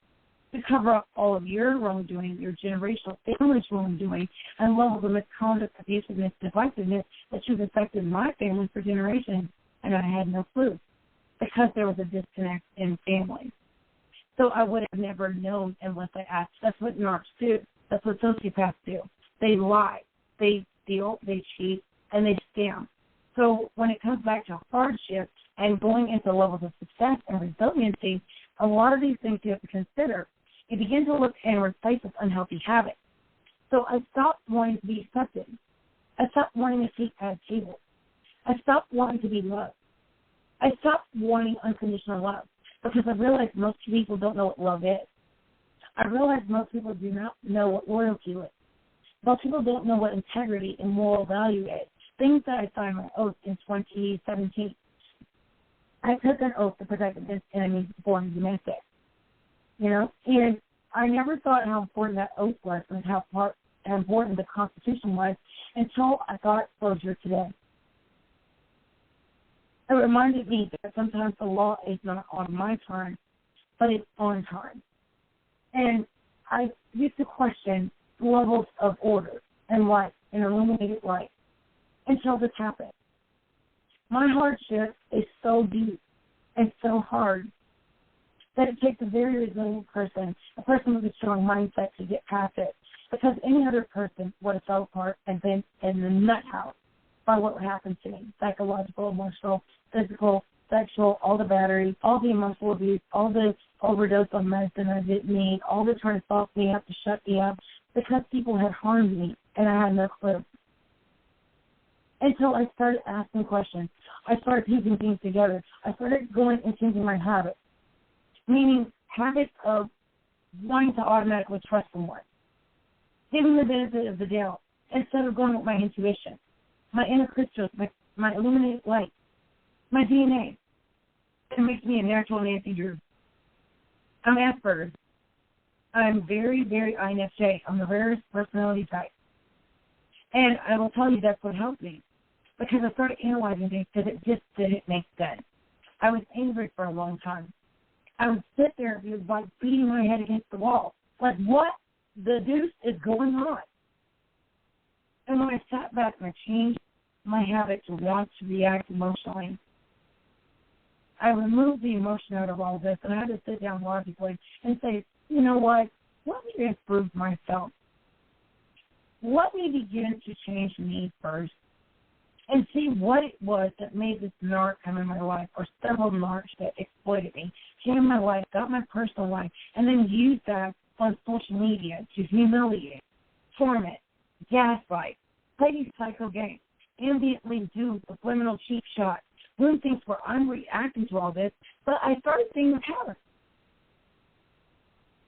to cover up all of your wrongdoing, your generational family's wrongdoing, and levels of misconduct, abusiveness, divisiveness that you've affected my family for generations, and I had no clue because there was a disconnect in family. So I would have never known unless I asked. That's what narcs do. That's what sociopaths do. They lie, they steal, they cheat, and they scam. So when it comes back to hardship and going into levels of success and resiliency, a lot of these things you have to consider. You begin to look and replace with unhealthy habits. So I stopped wanting to be accepted. I stopped wanting a seat at a table. I stopped wanting to be loved. I stopped wanting unconditional love because I realized most people don't know what love is. I realized most people do not know what loyalty is. Most people don't know what integrity and moral value is. Things that I signed my oath in 2017. I took an oath to protect against enemies, foreign and domestic. And I never thought how important that oath was and how important the Constitution was until I got closure today. It reminded me that sometimes the law is not on my time, but it's on time. And I used to question the levels of order and light and illuminated light until this happened. My hardship is so deep and so hard that it takes a very resilient person, a person with a strong mindset to get past it. Because any other person would have fell apart and been in the nut house by what happened to me. Psychological, emotional, physical, sexual, all the battery, all the emotional abuse, all the overdose on medicine I didn't need, all the trying to soften me up, to shut me up, because people had harmed me and I had no clue. Until I started asking questions. I started piecing things together. I started going and changing my habits, meaning habits of wanting to automatically trust someone, giving the benefit of the doubt instead of going with my intuition, my inner crystals, my illuminated light, my DNA. It makes me a natural Nancy Drew. I'm Asperger's. I'm very, very INFJ. I'm the rarest personality type. And I will tell you that's what helped me. Because I started analyzing things because it just didn't make sense. I was angry for a long time. I would sit there and be like beating my head against the wall. Like, what the deuce is going on? And when I sat back and I changed my habit to want to react emotionally, I removed the emotion out of all this, and I had to sit down logically and say, you know what? Let me improve myself. Let me begin to change me first. And see what it was that made this narc come in my life, or several narcs that exploited me, came in my life, got my personal life, and then used that on social media to humiliate, torment, gaslight, play these psycho games, ambiently do subliminal cheap shots, doing things where I'm reacting to all this, but I started seeing the pattern.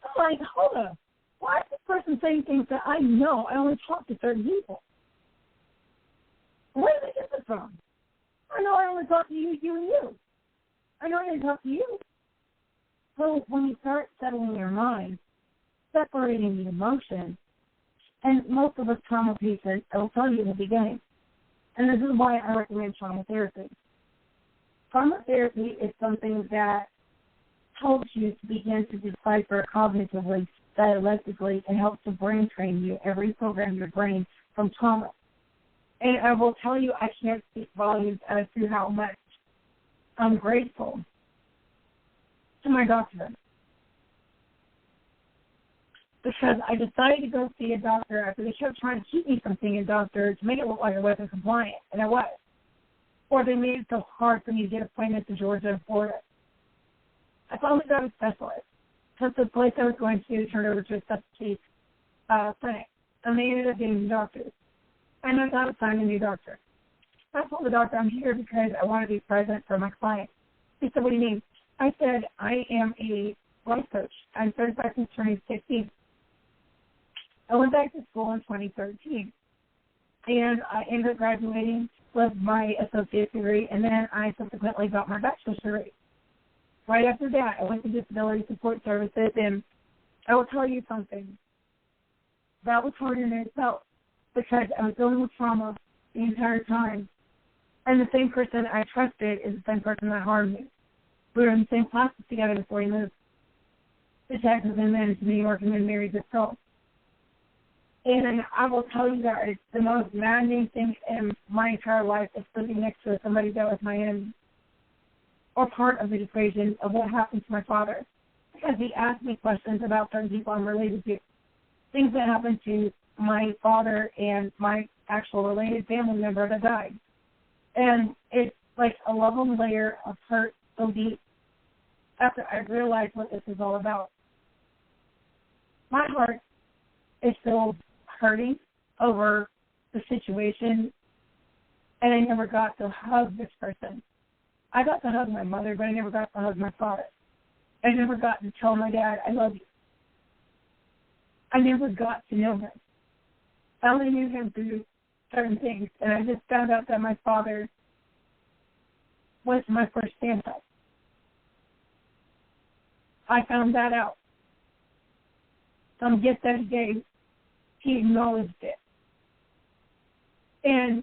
I'm like, hold up, why is this person saying things that I know I only talk to certain people? Where did they get this from? I know I only talk to you and you. I know I only talk to you. So when you start settling your mind, separating the emotion, and most of us trauma patients, I will tell you in the beginning, and this is why I recommend trauma therapy. Trauma therapy is something that helps you to begin to decipher cognitively, dialectically, and helps to brain train you and reprogram your brain from trauma. And I will tell you, I can't speak volumes as to how much I'm grateful to my doctor. Because I decided to go see a doctor after they kept trying to keep me from seeing a doctor to make it look like I wasn't compliant, and I was. Or they made it so hard for me to get appointments in Georgia and Florida. I finally got a specialist. Because the place I was going to turned over to a substitute clinic. And they ended up getting doctors. And I got assigned a new doctor. I told the doctor I'm here because I want to be present for my client. He said, what do you mean? I said, I am a life coach. I'm certified since 2015. I went back to school in 2013. And I ended up graduating with my associate's degree, and then I subsequently got my bachelor's degree. Right after that, I went to Disability Support Services, and I will tell you something. That was hard in itself because I was dealing with trauma the entire time. And the same person I trusted is the same person that harmed me. We were in the same classes together before we moved to Texas and then to New York and then married this girl. And I will tell you that it's the most maddening thing in my entire life is living next to somebody that was my enemy or part of the equation of what happened to my father. Because he asked me questions about certain people I'm related to. Things that happened to my father and my actual related family member that died. And it's like a level and layer of hurt so deep after I realized what this is all about. My heart is still hurting over the situation, and I never got to hug this person. I got to hug my mother, but I never got to hug my father. I never got to tell my dad, I love you. I never got to know him. I only knew him through certain things, and I just found out that my father was my first Santa. I found that out. Some gift that he gave, he acknowledged it. And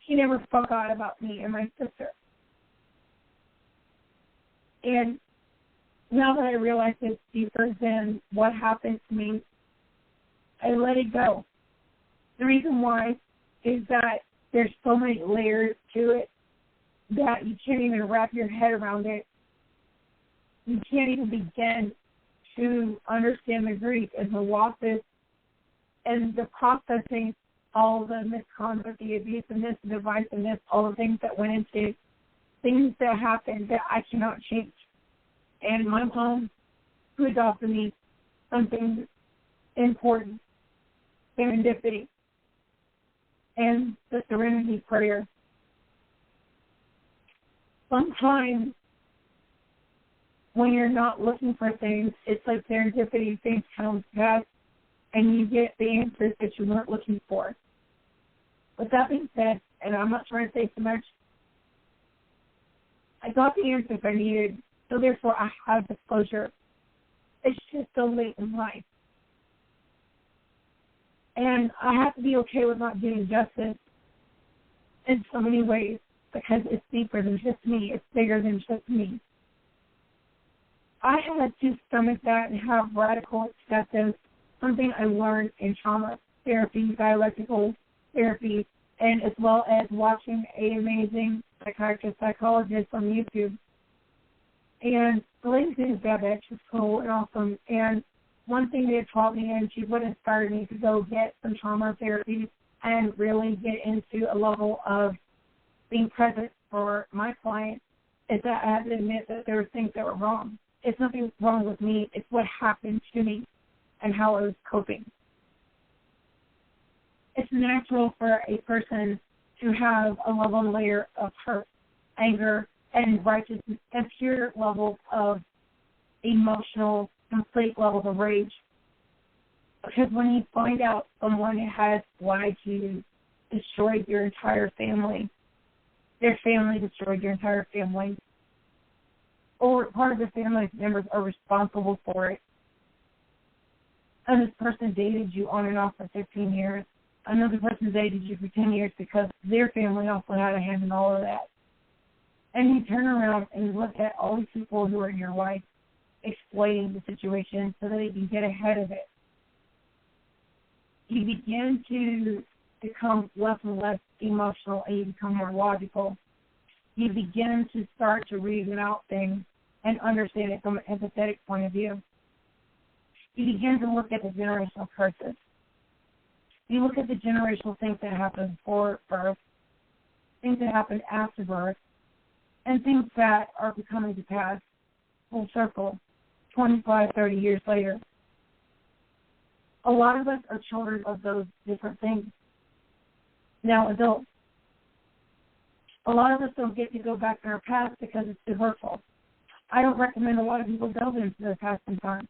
he never forgot about me and my sister. And now that I realize it's deeper than what happened to me, I let it go. The reason why is that there's so many layers to it that you can't even wrap your head around it. You can't even begin to understand the grief and the losses and the processing, all the misconduct, the abusiveness, the divisiveness, all the things that went into things that happened that I cannot change. And my mom, who adopted me, something important, serendipity, and the serenity prayer. Sometimes when you're not looking for things, it's like serendipity, things come past, and you get the answers that you weren't looking for. With that being said, and I'm not trying to say so much, I got the answers I needed, so therefore I have the closure. It's just so late in life. And I have to be okay with not doing justice in so many ways because it's deeper than just me. It's bigger than just me. I had to stomach that and have radical acceptance, something I learned in trauma therapy, dialectical therapy, and as well as watching an amazing psychiatrist, psychologist on YouTube. And the lady's name is Babette. She's cool and awesome. And one thing they taught me, and she would inspire me to go get some trauma therapy and really get into a level of being present for my client, is that I had to admit that there were things that were wrong. It's nothing wrong with me. It's what happened to me and how I was coping. It's natural for a person to have a level and layer of hurt, anger, and righteousness, and pure levels of emotional, complete levels of rage. Because when you find out someone has lied to you, destroyed your entire family, their family destroyed your entire family, or part of the family members are responsible for it, and this person dated you on and off for 15 years, another person dated you for 10 years because their family also had a hand in all of that. And you turn around and look at all these people who are in your life exploiting the situation so that they can get ahead of it. You begin to become less and less emotional and you become more logical. You begin to start to reason out things and understand it from an empathetic point of view. You begin to look at the generational curses. You look at the generational things that happened before birth, things that happened after birth, and things that are becoming to pass full circle 25, 30 years later. A lot of us are children of those different things. Now adults. A lot of us don't get to go back in our past because it's too hurtful. I don't recommend a lot of people delve into their past in time.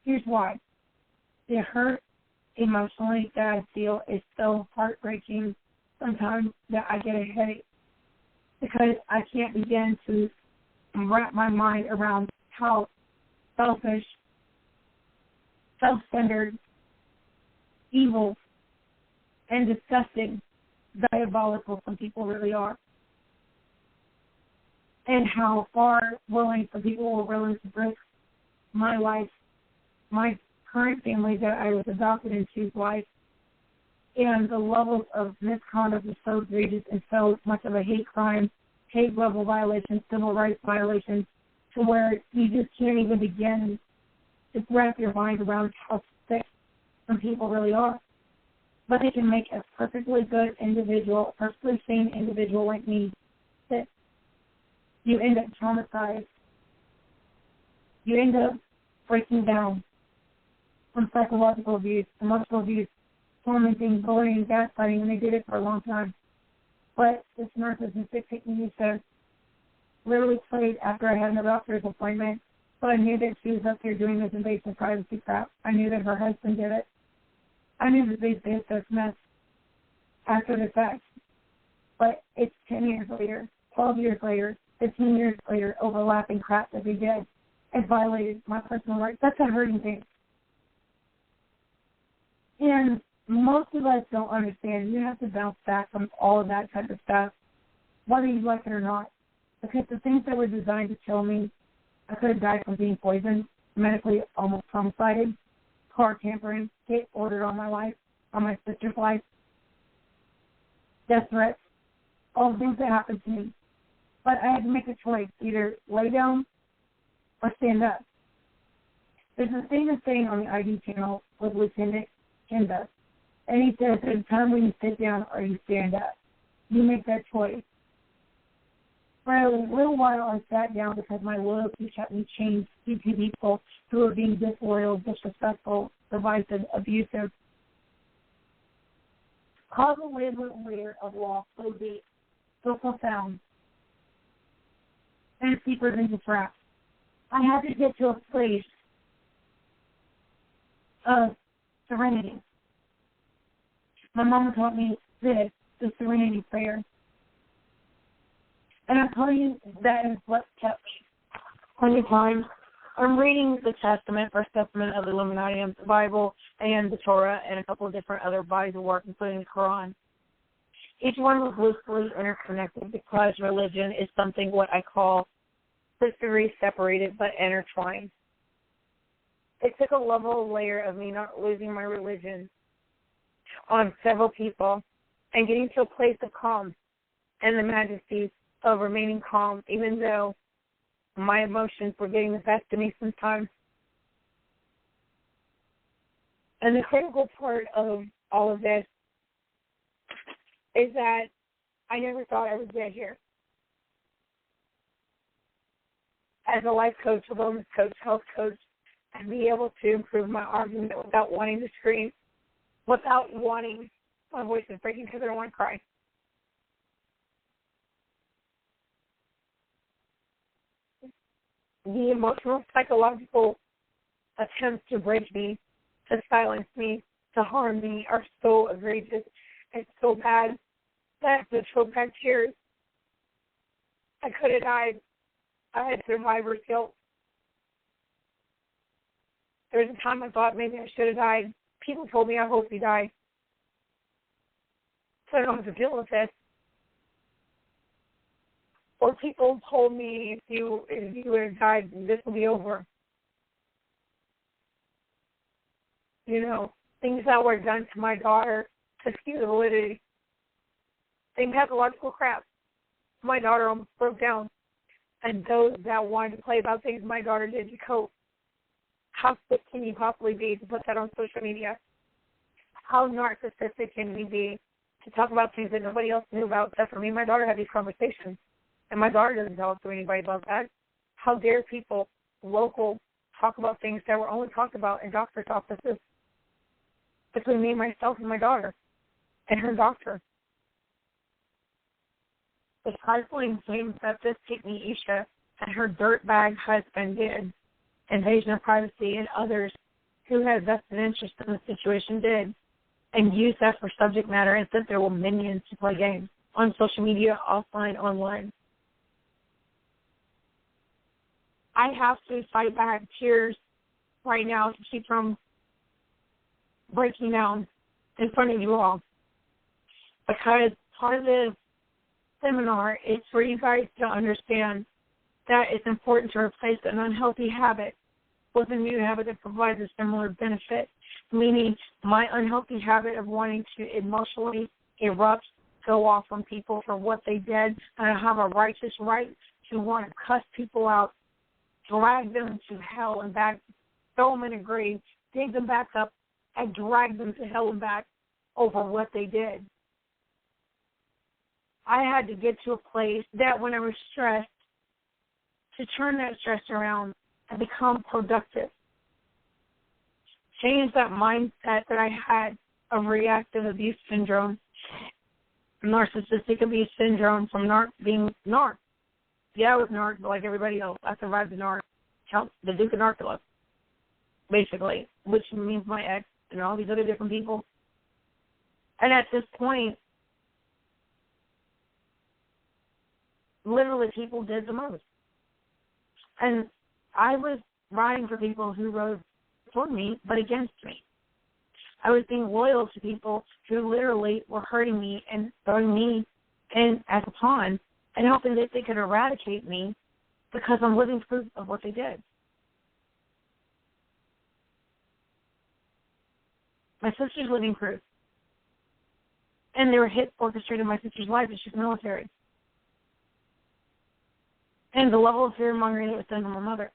Here's why. The hurt emotionally that I feel is so heartbreaking sometimes that I get a headache because I can't begin to wrap my mind around how selfish, self-centered, evil, and disgusting, diabolical some people really are. And how far some people were willing to risk my life, my current family that I was adopted into's life, and the levels of misconduct is so egregious and so much of a hate crime, hate level violation, civil rights violations, to where you just can't even begin to wrap your mind around how sick some people really are. But they can make a perfectly good individual, a perfectly sane individual like me sick. You end up traumatized. You end up breaking down from psychological abuse, emotional abuse, tormenting, bullying, gaslighting, and they did it for a long time. But this narcissistic technique literally played after I had an doctor's appointment, but I knew that she was up there doing this invasive privacy crap. I knew that her husband did it. I knew that they did this mess after the fact. But it's 10 years later, 12 years later, 15 years later, overlapping crap that they did. It violated my personal rights. That's a hurting thing. And most of us don't understand. You have to bounce back from all of that type of stuff, whether you like it or not. Because the things that were designed to kill me, I could have died from being poisoned, medically almost homicided, car tampering, hit ordered on my life, on my sister's life, death threats, all the things that happened to me. But I had to make a choice, either lay down or stand up. There's a famous saying on the ID channel with Lieutenant Kenda, and he says, there's a time when you sit down or you stand up. You make that choice. For a little while, I sat down because my loyalty kept me chained to people who were being disloyal, disrespectful, divisive, abusive. Cause a layer of law so deep, so profound, and deeper than just rap. I had to get to a place of serenity. My mama taught me this, the serenity prayer. And I'm telling you, that is what kept me. Plenty of times, I'm reading the Testament, First Testament of the Illuminating, the Bible, and the Torah, and a couple of different other bodies of work, including the Quran. Each one was loosely interconnected because religion is something what I call history separated but intertwined. It took a level layer of me not losing my religion on several people and getting to a place of calm and the majesty of remaining calm, even though my emotions were getting the best of me sometimes. And the critical part of all of this is that I never thought I would get here. As a life coach, a wellness coach, health coach, and be able to improve my argument without wanting to scream, without wanting my voice is breaking because I don't want to cry. The emotional, psychological attempts to break me, to silence me, to harm me are so egregious and so bad that I have to choke back tears. I could have died. I had survivor's guilt. There was a time I thought maybe I should have died. People told me I hope he died, so I don't have to deal with this. Or people told me if you would have died, this will be over. You know, things that were done to my daughter to skew the validity. Things pathological crap. My daughter almost broke down. And those that wanted to play about things my daughter did to cope. How sick can you possibly be to put that on social media? How narcissistic can we be to talk about things that nobody else knew about except for me and my daughter had these conversations? And my daughter doesn't tell it to anybody about that. How dare people, local, talk about things that were only talked about in doctor's offices between me, myself, and my daughter and her doctor. The trifling things that this pygmy Isha and her dirtbag husband did, invasion of privacy, and others who had vested interest in the situation did, and used that for subject matter and sent their little minions to play games on social media, offline, online. I have to fight back tears right now to keep from breaking down in front of you all, because part of this seminar is for you guys to understand that it's important to replace an unhealthy habit with a new habit that provides a similar benefit, meaning my unhealthy habit of wanting to emotionally erupt, go off on people for what they did, and I have a righteous right to want to cuss people out, drag them to hell and back, throw them in a grave, dig them back up, and drag them to hell and back over what they did. I had to get to a place that when I was stressed, to turn that stress around and become productive. Change that mindset that I had of reactive abuse syndrome, narcissistic abuse syndrome from being narc. Yeah, I was narc, but like everybody else, I survived the narc, the Duke of Narcolepsy, basically, which means my ex and all these other different people. And at this point, literally people did the most. And I was riding for people who rode for me, but against me. I was being loyal to people who literally were hurting me and throwing me in as a pawn and hoping that they could eradicate me because I'm living proof of what they did. My sister's living proof. And they were hit orchestrating my sister's life as she's military. And the level of fear-mongering that was done to my mother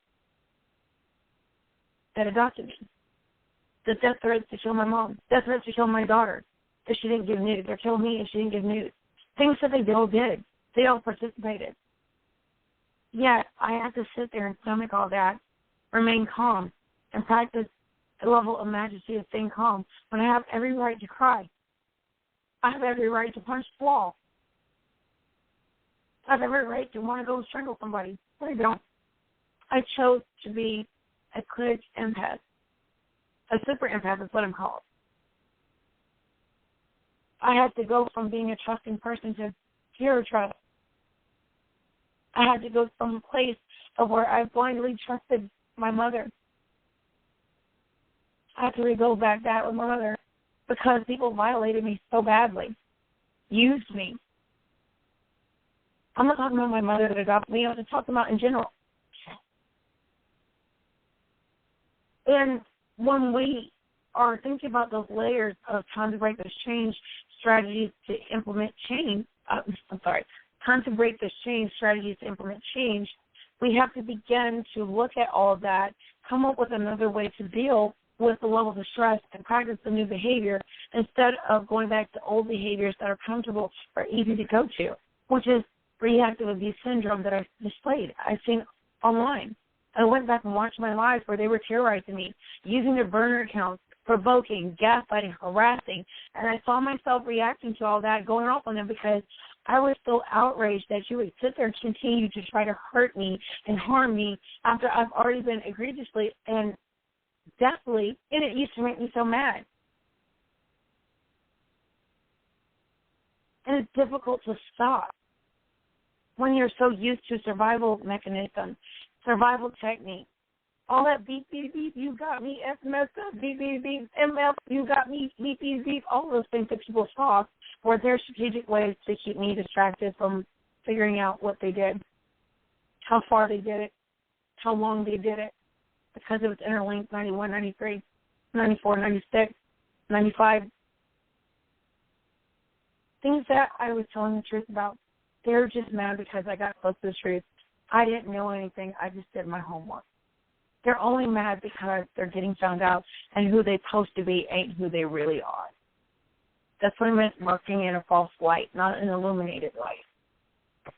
that adopted me. The death threats to kill my mom. Death threats to kill my daughter if she didn't give news, or kill me if she didn't give news. Things that they all did. They all participated. Yet I had to sit there and stomach all that, remain calm, and practice a level of majesty of staying calm when I have every right to cry. I have every right to punch the wall. I have every right to want to go strangle somebody, but I don't. I chose to be a good empath. A super empath is what I'm called. I had to go from being a trusting person to zero trust. I had to go from a place of where I blindly trusted my mother. I had to re-go back that with my mother because people violated me so badly, used me. I'm not talking about my mother that adopted me. I'm just talking about in general. And when we are thinking about those layers of trying to break those change strategies to implement change, trying to break those change strategies to implement change, we have to begin to look at all of that, come up with another way to deal with the levels of stress and practice the new behavior instead of going back to old behaviors that are comfortable or easy to go to, which is reactive abuse syndrome that I displayed. I've seen online. I went back and watched my lives where they were terrorizing me, using their burner accounts, provoking, gaslighting, harassing, and I saw myself reacting to all that, going off on them because I was so outraged that you would sit there and continue to try to hurt me and harm me after I've already been egregiously and deathly, and it used to make me so mad. And it's difficult to stop when you're so used to survival mechanisms, survival technique. All that beep, beep, beep, you got me, SMS, beep, beep, beep, MF, you got me, beep, beep, beep, all those things that people saw were their strategic ways to keep me distracted from figuring out what they did, how far they did it, how long they did it, because it was interlinked 91, 93, 94, 96, 95. Things that I was telling the truth about. They're just mad because I got close to the truth. I didn't know anything. I just did my homework. They're only mad because they're getting found out and who they're supposed to be ain't who they really are. That's what I meant working in a false light, not an illuminated light.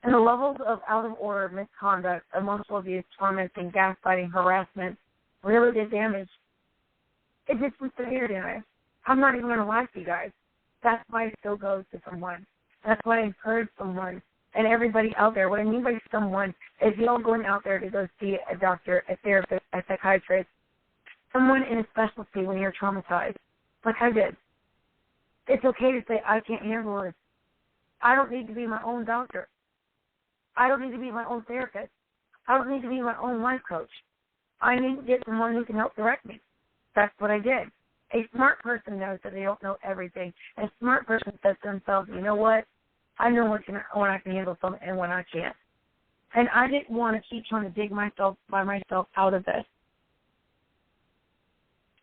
And the levels of out-of-order misconduct, emotional abuse, tormenting, gaslighting, harassment really did damage. It did some severe damage. I'm not even going to lie to you guys. That's why it still goes to someone. That's why I encourage someone and everybody out there. What I mean by someone is you're going out there to go see a doctor, a therapist, a psychiatrist, someone in a specialty when you're traumatized, like I did. It's okay to say, I can't handle this. I don't need to be my own doctor. I don't need to be my own therapist. I don't need to be my own life coach. I need to get someone who can help direct me. That's what I did. A smart person knows that they don't know everything. A smart person says to themselves, you know what? I know when I can handle something and when I can't. And I didn't want to keep trying to dig myself by myself out of this.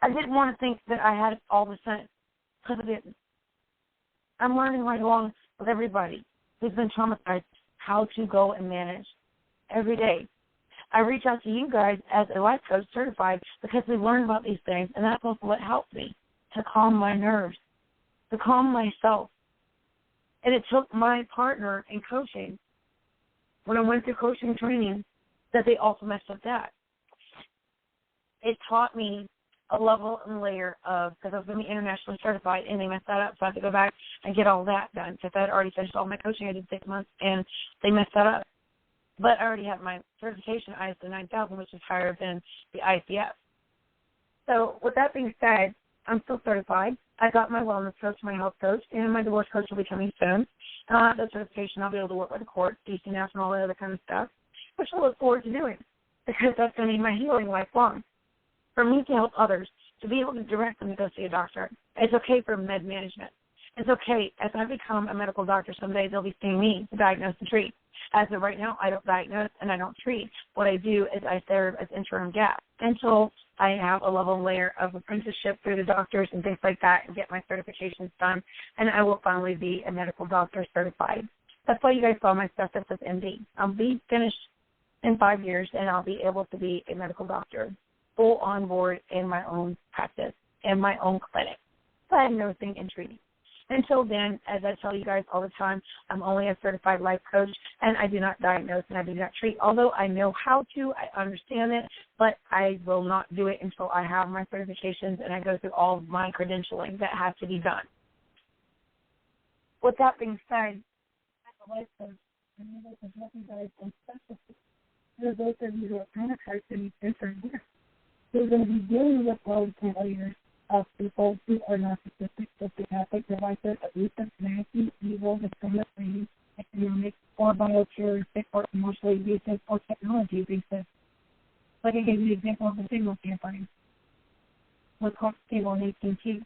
I didn't want to think that I had it all the time, because I didn't. I'm learning right along with everybody who's been traumatized how to go and manage every day. I reach out to you guys as a life coach certified because we learn about these things, and that's also what helped me to calm my nerves, to calm myself. And it took my partner in coaching, when I went through coaching training, that they also messed up that. It taught me a level and layer of, because I was going to be internationally certified, and they messed that up, so I had to go back and get all that done, because I had already finished all my coaching. I did 6 months, and they messed that up. But I already have my certification, ISO 9000, which is higher than the ICF. So with that being said, I'm still certified. I got my wellness coach, my health coach, and my divorce coach will be coming soon. The certification, I'll be able to work with the court, DC National, all that other kind of stuff, which I look forward to doing, because that's going to be my healing lifelong. For me to help others, to be able to direct them to go see a doctor. It's okay for med management. It's okay. As I become a medical doctor someday, they'll be seeing me to diagnose and treat. As of right now, I don't diagnose and I don't treat. What I do is I serve as interim gap until I have a level and layer of apprenticeship through the doctors and things like that and get my certifications done, and I will finally be a medical doctor certified. That's why you guys saw my stuff that says MD. I'll be finished in 5 years, and I'll be able to be a medical doctor, full on board in my own practice, in my own clinic, diagnosing and treating. Until then, as I tell you guys all the time, I'm only a certified life coach, and I do not diagnose and I do not treat. Although I know how to, I understand it, but I will not do it until I have my certifications and I go through all of my credentialing that has to be done. With that being said, as a life coach, I'm able to help you guys in specialty. There's those of you who are traumatized and different here. They're going to be dealing with roles and layers of people who are narcissistic, sociopathic, divisive, abusive, nasty, evil, discriminating, economic, or bioterroristic, or emotionally abusive, or technology abusive. Like I gave you the example of the signal campaign. With Cox Cable and AT&T.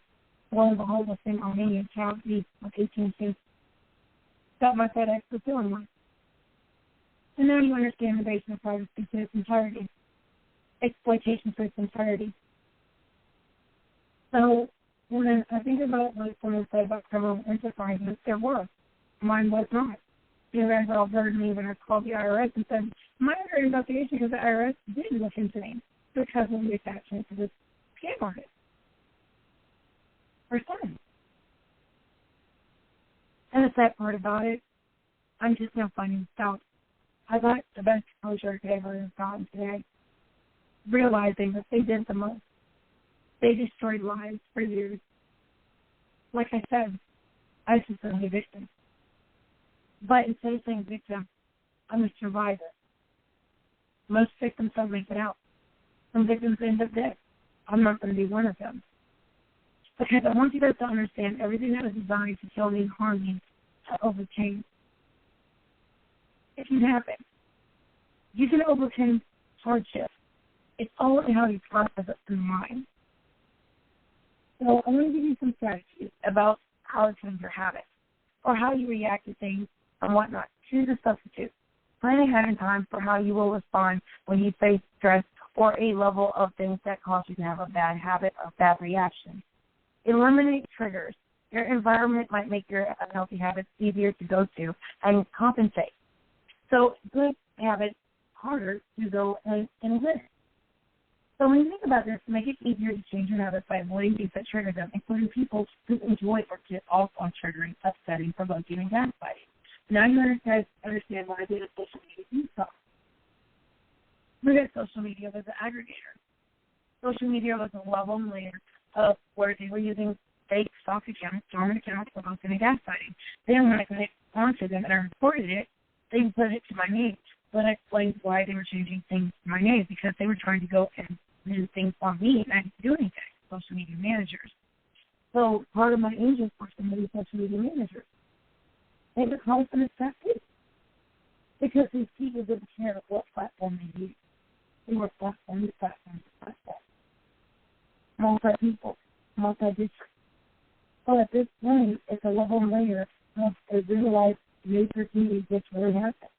Lo and behold, the same Armenian child with AT&T. Got my FedEx fulfilling one. And now you understand the invasion of privacy to its entirety. Exploitation for its entirety. So when I think about what someone said about criminal enterprises, there were. Mine was not. You guys all heard me when I called the IRS and said, my investigation because the IRS did look into me because of the attachment to this scam artist. For some. And the sad part about it, I'm just now finding out. I got the best exposure I could ever have gotten today, realizing that they did the most. They destroyed lives for years. Like I said, I was just a victim. But instead of saying victim, I'm a survivor. Most victims don't make it out. Some victims end up dead. I'm not going to be one of them. Because I want you guys to understand everything that was designed to kill me and harm me to overcame. It can happen. You can overcome hardship. It's all in how you process it in mind. So I want to give you some strategies about how to change your habits or how you react to things and whatnot. Choose a substitute. Plan ahead in time for how you will respond when you face stress or a level of things that cause you to have a bad habit or bad reaction. Eliminate triggers. Your environment might make your unhealthy habits easier to go to and compensate. So good habits harder to go and list. So when you think about this, make it easier to change your habits by avoiding things that trigger them, including people who enjoy or get off on triggering, upsetting, provoking, and gaslighting. Now you guys understand why I did a social media detox. Because social media was an aggregator. Social media was a level layer of where they were using fake stock accounts, dormant accounts for hosting and gaslighting. Then when I connected onto them and I reported it, they put it to my name. But I explained why they were changing things to my name, because they were trying to go and do things on me, and I didn't do anything. Social media managers. So part of my angels were some of these social media managers. They were called them effective because these people didn't care what platform they used. They were platform to platform to platform. Multi-people, multi-district. So at this point, it's a level layer of a real-life nature TV that's really happening.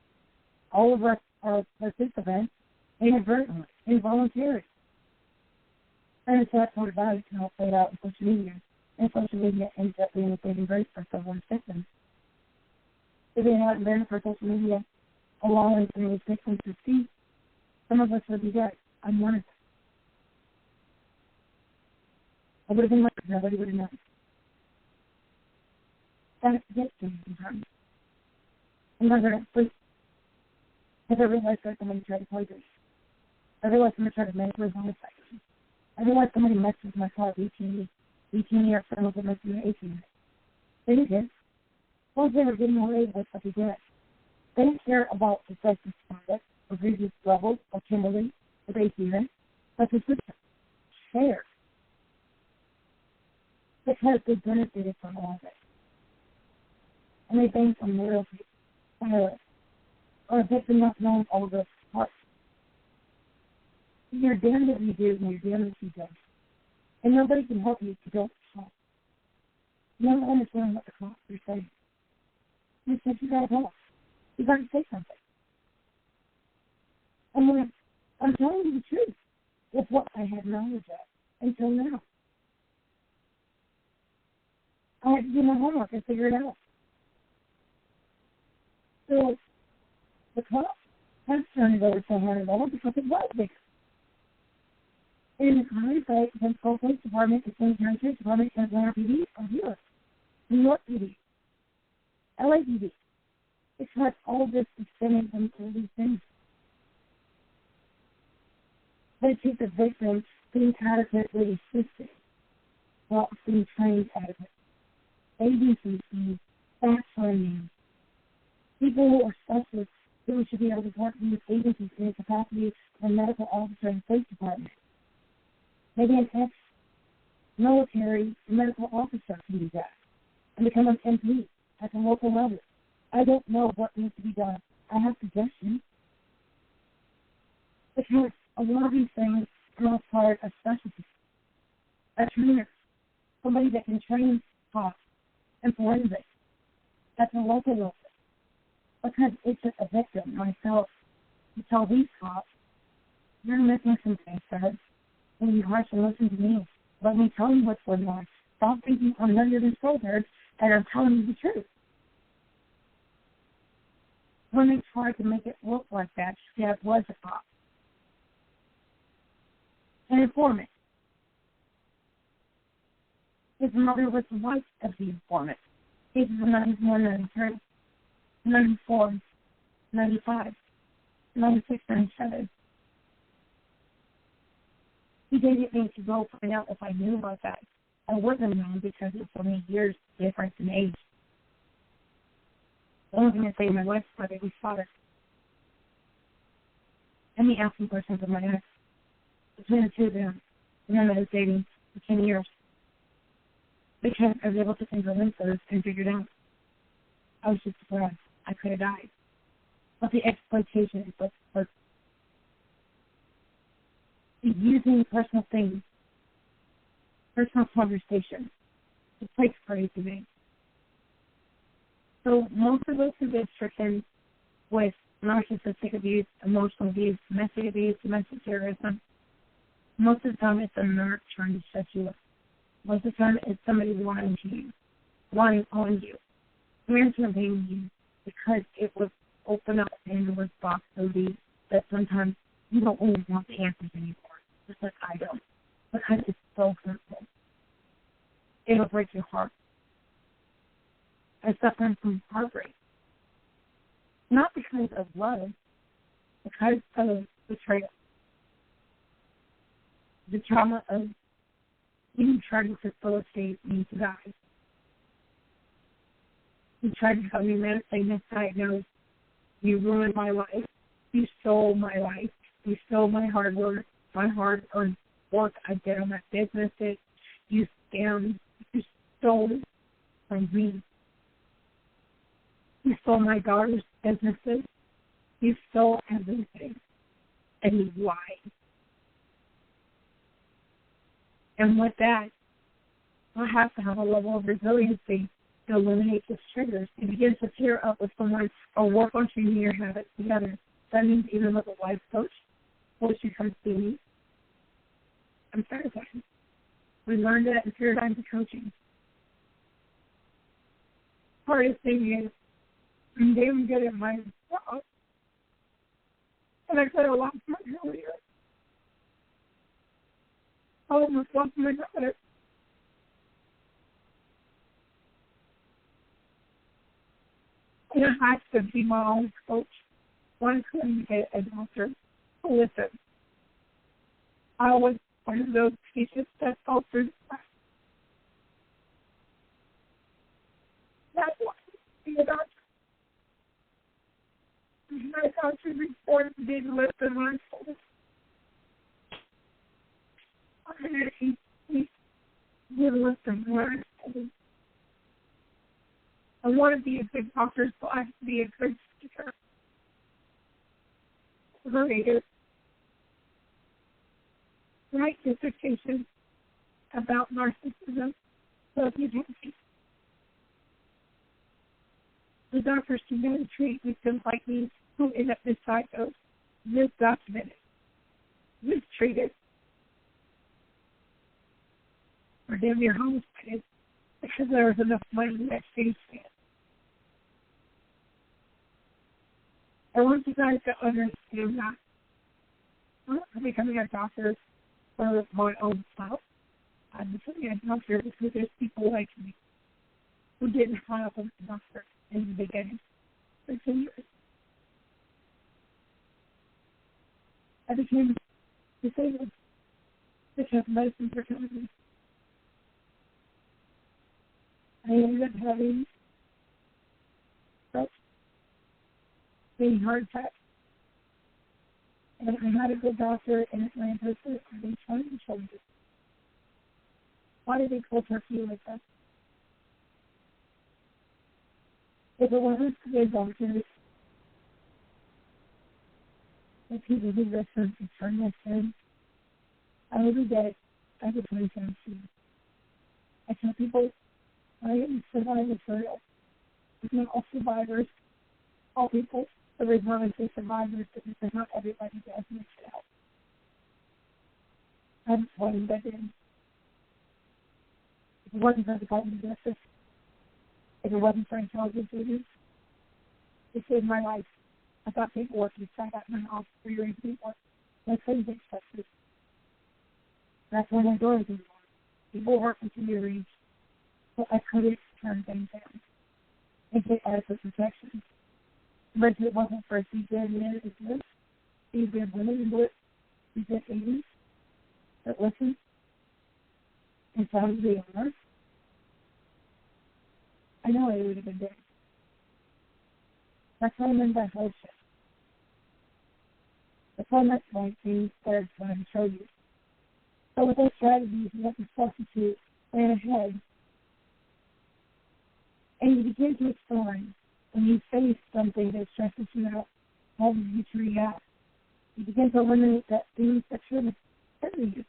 All of us are participants inadvertently, involuntarily. And it's that sort of value can all play out in social media. And social media ends up being a saving grace for someone's victims. If it hadn't been for social media allowing some of these victims to see, some of us would be dead. I'm one of them. I would have been like, nobody would have known. That's the thing sometimes. Sometimes I don't sleep. Because I realize that somebody tried to poison me. I realize somebody tried to manipulate my life. I realize somebody messed with my car 18 years, some of them messed with me 18 years. They did. Well, they were getting away with what they did. They didn't care about the justice conduct or previous levels or Kimberly or ATN, but the system shared. Because they benefited from all of it. And they blamed some loyalty, silence, or a victim not knowing all the parts. You're damned if you do, and you're damned if you don't. And nobody can help you if you don't talk. You don't understand what the cops are saying. You said you gotta talk. You gotta say something. And when I'm telling you the truth of what I had knowledge of until now. I had to do my homework and figure it out. So the cops have turned it over to $100 because it was bigger. In hindsight, the Pensacola Police Department, the St. John Sheriff's Department, Atlanta PD are here. New York PD, LA PD. Because all this is stemming from all these things. But it takes a victim being adequately assisted while being trained adequately. ABCC, backfunding, people who are specialists who should be able to work in these agencies in the capacity of a medical officer in the police department. Maybe an ex-military medical officer can do that and become an MP at the local level. I don't know what needs to be done. I have suggestions. Because a lot of these things are all part of specialty. A trainer, somebody that can train cops and forensics at the local level. Because it's just a victim, myself, to tell these cops, you're missing some things, sir. And you harsh and listen to me. Let me tell you what's going on. Stop thinking I'm under the shoulder and I'm telling you the truth. When they tried to make it look like that, Dad was a cop. An informant. His mother was the wife of the informant. Cases of 91, 93, 94, 95, 96, 97. He dated me to go find out if I knew about that. I wouldn't have known because it's so many years difference in age. The only thing I say, my wife's brother, we fought her. And the asking questions of my ex. Between the two of them, the man that I was dating for 10 years. Because I was able to think of answers and figure it out. I was just surprised. I could have died. But the exploitation is what's hurt. Using personal things, personal conversations, to place praise to me. So most of us have been stricken with narcissistic abuse, emotional abuse, domestic terrorism. Most of the time it's a narc trying to shut you up. Most of the time it's somebody lying to you, lying on you, manipulating you because it was open up Pandora's box so deep that sometimes you don't even want the answers anymore. Just like I don't. Because it's so hurtful. It'll break your heart. I suffer from heartbreak. not because of love, because of betrayal. The trauma of you trying to facilitate me to die. You tried to help me medically misdiagnosed. You ruined my life. You stole my life. You stole my hard work, my hard-earned work I did on my businesses. You scammed. You stole from me. You stole my daughter's businesses. You stole everything. And you lied. And with that, I have to have a level of resiliency to eliminate these triggers and begin to pair up with someone or work on changing your habits together. That means even with a life coach, or she comes to me. I'm certified. We learned that in paradigms of coaching. Hardest thing is I'm damn good at my job. And I could have lost my career. I almost lost my daughter. And I had to be my own coach. One couldn't get a doctor to listen. I was one of those teachers that fell through the cracks. That's why I be a doctor. My doctor reported didn't listen when I told him. He didn't listen when I told him. I want to be a good doctor, so I have to be a good speaker. Creator. Write dissertation about narcissism. So if you don't see the doctors can go and treat victims like me who end up misdiagnosed, misdocumented, mistreated, or damn near homesteaded because there was enough money in that state stand. I want you guys to understand that I'm not becoming a doctor for my own self. I'm becoming a doctor because there's people like me who didn't have a doctor in the beginning for 10 years. I became disabled because medicine for me. I ended up having strokes, being heart attack. And I had a good doctor in Atlanta for having trying shoulders. Why did they cold turkey like that? If it wasn't for the doctors, the people who listened and turned this in, I would be dead by the 2017. I tell people, I am survivors for real. It's not all survivors, all people. The reason why I say survivors is because not everybody does mix it out. I'm one that did. If it wasn't for the Department of Justice, if it wasn't for intelligence agents, it saved my life. I got paperwork and sat out in my office for your paperwork. That's how you get Texas. That's when my doors were people work for 2 years. So I couldn't turn things down and get adequate protection. But if it wasn't for CJ men and Blitz, CJ women and Blitz, CJ 80s that listened and found the honor, I know I would have been dead. That's what I meant by hardships. That's what I meant by things that I'm going to show you. So with those strategies, you have to substitute, plan ahead, and you begin to explore. When you face something that stresses you out, how do you react? You begin to eliminate that things that shouldn't trigger you.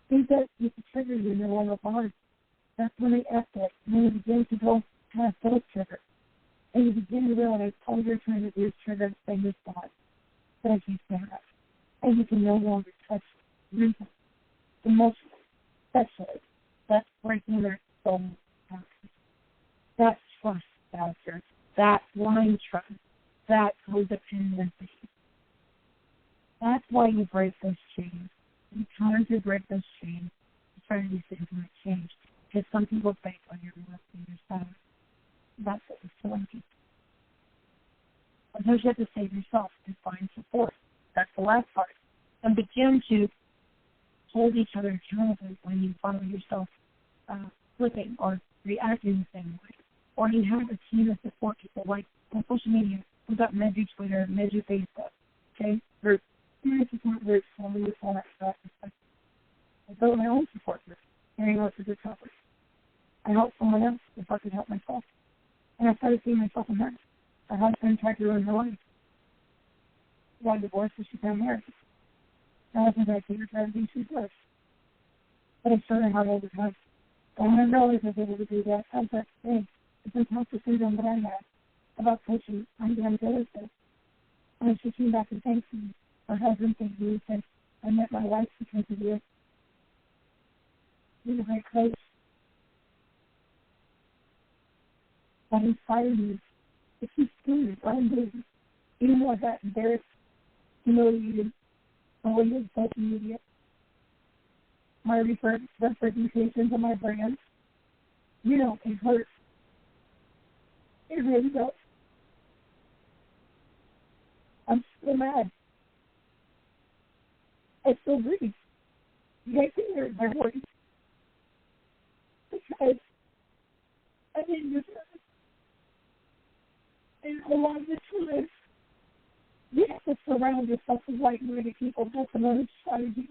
Things that used to trigger you no longer bond. That's when they exit. And then you begin to go past those triggers. And you begin to realize all you're trying to do is trigger the same response that you have. And you can no longer touch mental, emotional, sexually. That's breaking their soul out. That's trust factor. That blind trust, that codependency. That's why you break those chains. You try to break those chains. You try to do things that change. Because some people think when you're left in yourself, that's what you're telling people. Sometimes you have to save yourself and find support. That's the last part. And begin to hold each other accountable when you find yourself flipping or reacting the same way. Or you have a team of support people, like on social media. We've got Medu Twitter, Medu Facebook, okay? Groups. There support groups for me with all that stuff. I built my own support group. Hearing what's a good topic. I help someone else if I could help myself. And I started seeing myself in her. Her husband tried to ruin her life. She got divorced and she got married. Her husband tried to try to be she was. But I showed her how to overcome. And when I realized I was able to do that, I was like, hey, it's impossible freedom that I had about coaching. I'm going to go with this. And she came back and thanked me. Her husband thanked me and said, I met my wife because of you. You're the right coach. That inspired me to keep doing it. What I'm doing. Even though I got embarrassed, humiliated, avoided social media, my representations of my brand, you know, it hurts. It really does. I'm still mad. I still grieve. You guys can hear my voice. Because I didn't deserve it. And a lot of the times, you have to surround yourself with like-minded people. That's another strategy.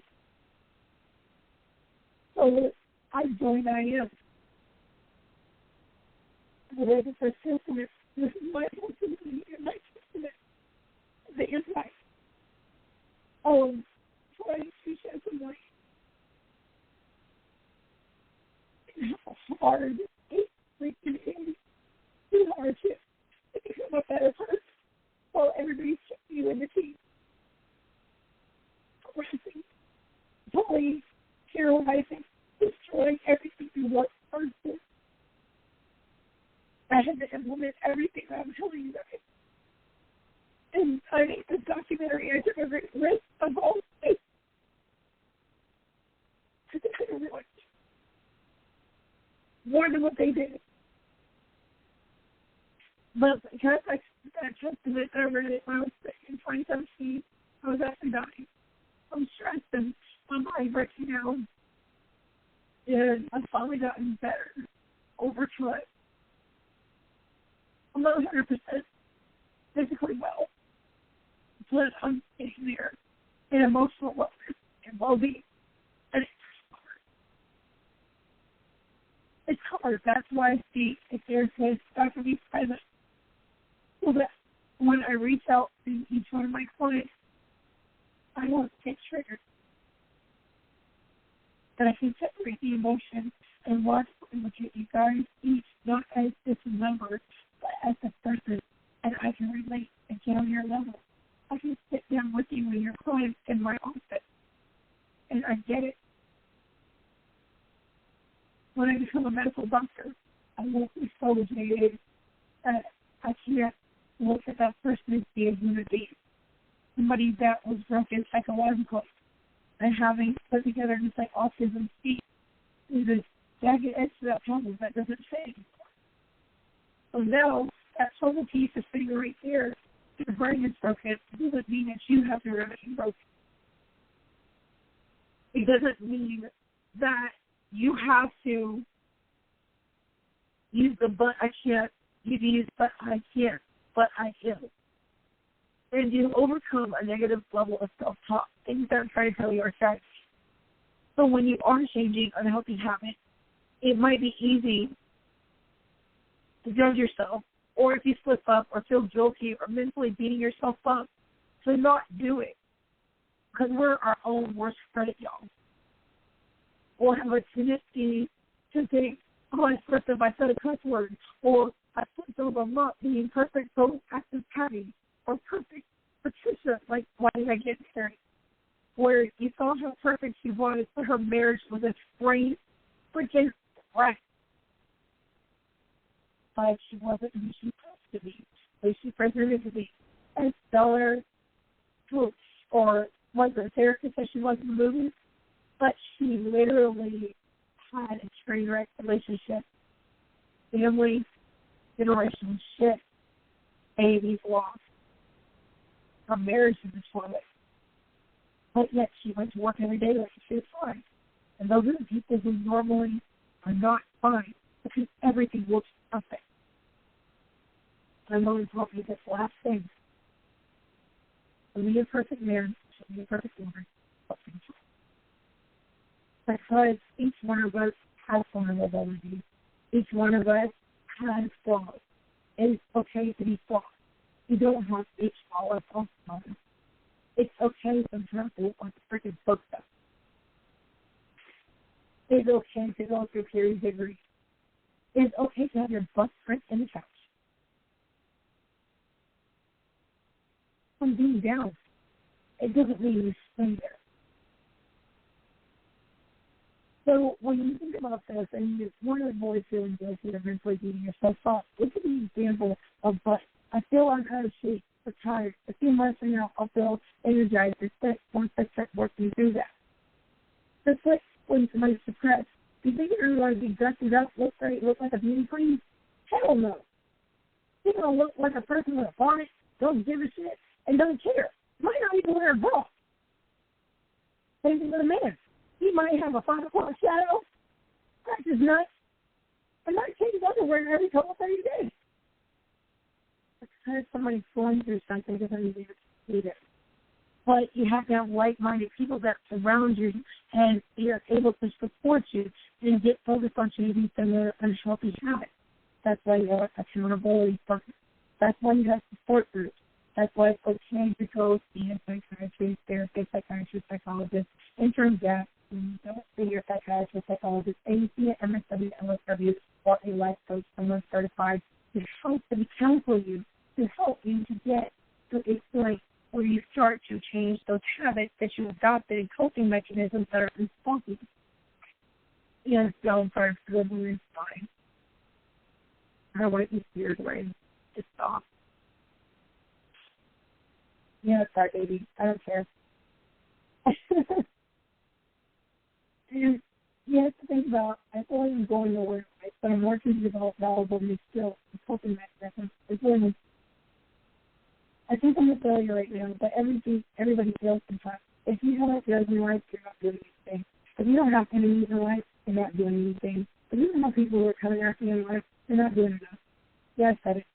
So I joined IM. There's a testament. This is my testimony and my testament. The impact of trying to shed some light. And how hard it freaking is. It's hardship to become a better person while everybody's checking you in the teeth. Harassing, bullying, terrorizing, destroying everything you want person. I had to implement everything that I'm telling you guys. And I made this documentary. I took a great risk of all this. I think I realized more than what they did. But because I testament I read it when I was sick in 2017, I was actually dying. I'm stressed and my mind breaking down. And I've finally gotten better over time. I'm not 100% physically well, but I'm getting there in emotional wellness and well-being. And it's hard. It's hard. That's why I see if there's this, I can be present. So that when I reach out to each one of my clients, I won't get triggered. That I can separate the emotion and watch and look at you guys each, not as just a number, but as a person, and I can relate and get on your level. I can sit down with you and your clients in my office, and I get it. When I become a medical doctor, I won't be so jaded that I can't look at that person and be a human being. Somebody that was broken psychologically and having put together just like autism speak. There's a jagged edge to that puzzle that doesn't fit. So now that puzzle piece is sitting right there. Your brain is broken. It doesn't mean that you have to remain broken. It doesn't mean that you have to use the but I can't. You can use but I can't, but I can. And you overcome a negative level of self-talk. Things that I'm trying to tell you are strategies. So when you are changing unhealthy habits, it might be easy to judge yourself, or if you slip up or feel guilty or mentally beating yourself up, to not do it. Because we're our own worst critic, y'all. We'll have a tendency to think, oh, I slipped up, I said a cuss word, or I slipped up, I'm not being perfect, so active Patty, or perfect Patricia, like, why did I get married? Where you saw how perfect she was, but her marriage was a sprained freaking wreck. But she wasn't who she supposed to be, who she presented to be. A stellar coach, or like the therapist that she was in the movies, but she literally had a train wreck relationship, family, generational shit, babies lost, Her marriage is destroyed. But yet she went to work every day like she was fine. And those are the people who normally are not fine because everything looks perfect. I'm going to talk you this last thing. To be a perfect man, to be a perfect woman, because each one of us has vulnerabilities. Each one of us has flaws. It's okay to be flawed. You don't have to be flawless all the time. It's okay sometimes to look like a freaking book stuff. It's okay to go through periods of grief. It's okay to have your butt print in the couch. From being down, it doesn't mean you stay there. So when you think about this, and you want to avoid feeling guilty or mentally beating yourself up, look at the example of, but I feel I'm out of shape or tired. A few months from now, I'll feel energized. Once I start working through that. That's like when somebody's depressed. Do you think you're going to be dressed up, look great, look like a beauty queen? Hell no. You're going to look like a person with a bonnet, don't give a shit, and doesn't care. Might not even wear a bra. Same thing with a man. He might have a 5 o'clock shadow. That's his nuts. And might change his underwear every couple of 30 days. Because somebody's going through something doesn't mean they need it. But you have to have like-minded people that surround you and you're able to support you and get focused on changing some of the unhealthy habits. That's why you have accountability partners. That's why you have support groups. That's why it's okay to go see a psychiatrist, therapist, psychiatrist, psychologist, intern gap. Don't see your psychiatrist, psychologist, and you see an MSW, LSW, or a life coach, someone certified to help and counsel you, to help you to get to a point where you start to change those habits that you adopted and coping mechanisms that are responsible. Yes, don't first living is fine. I don't want these tears away. Just stop. Yeah, sorry, baby. I don't care. And you have to think about, I feel like I'm going nowhere, right? But I'm working to develop valuable new skills and coping mechanisms. I think I'm a failure right now, but everybody fails sometimes. If you haven't failed in life, you're not doing anything. If you don't have enemies in life, you're not doing anything. If you don't have people who are coming after you in life, you're not doing enough. Yeah, I said it.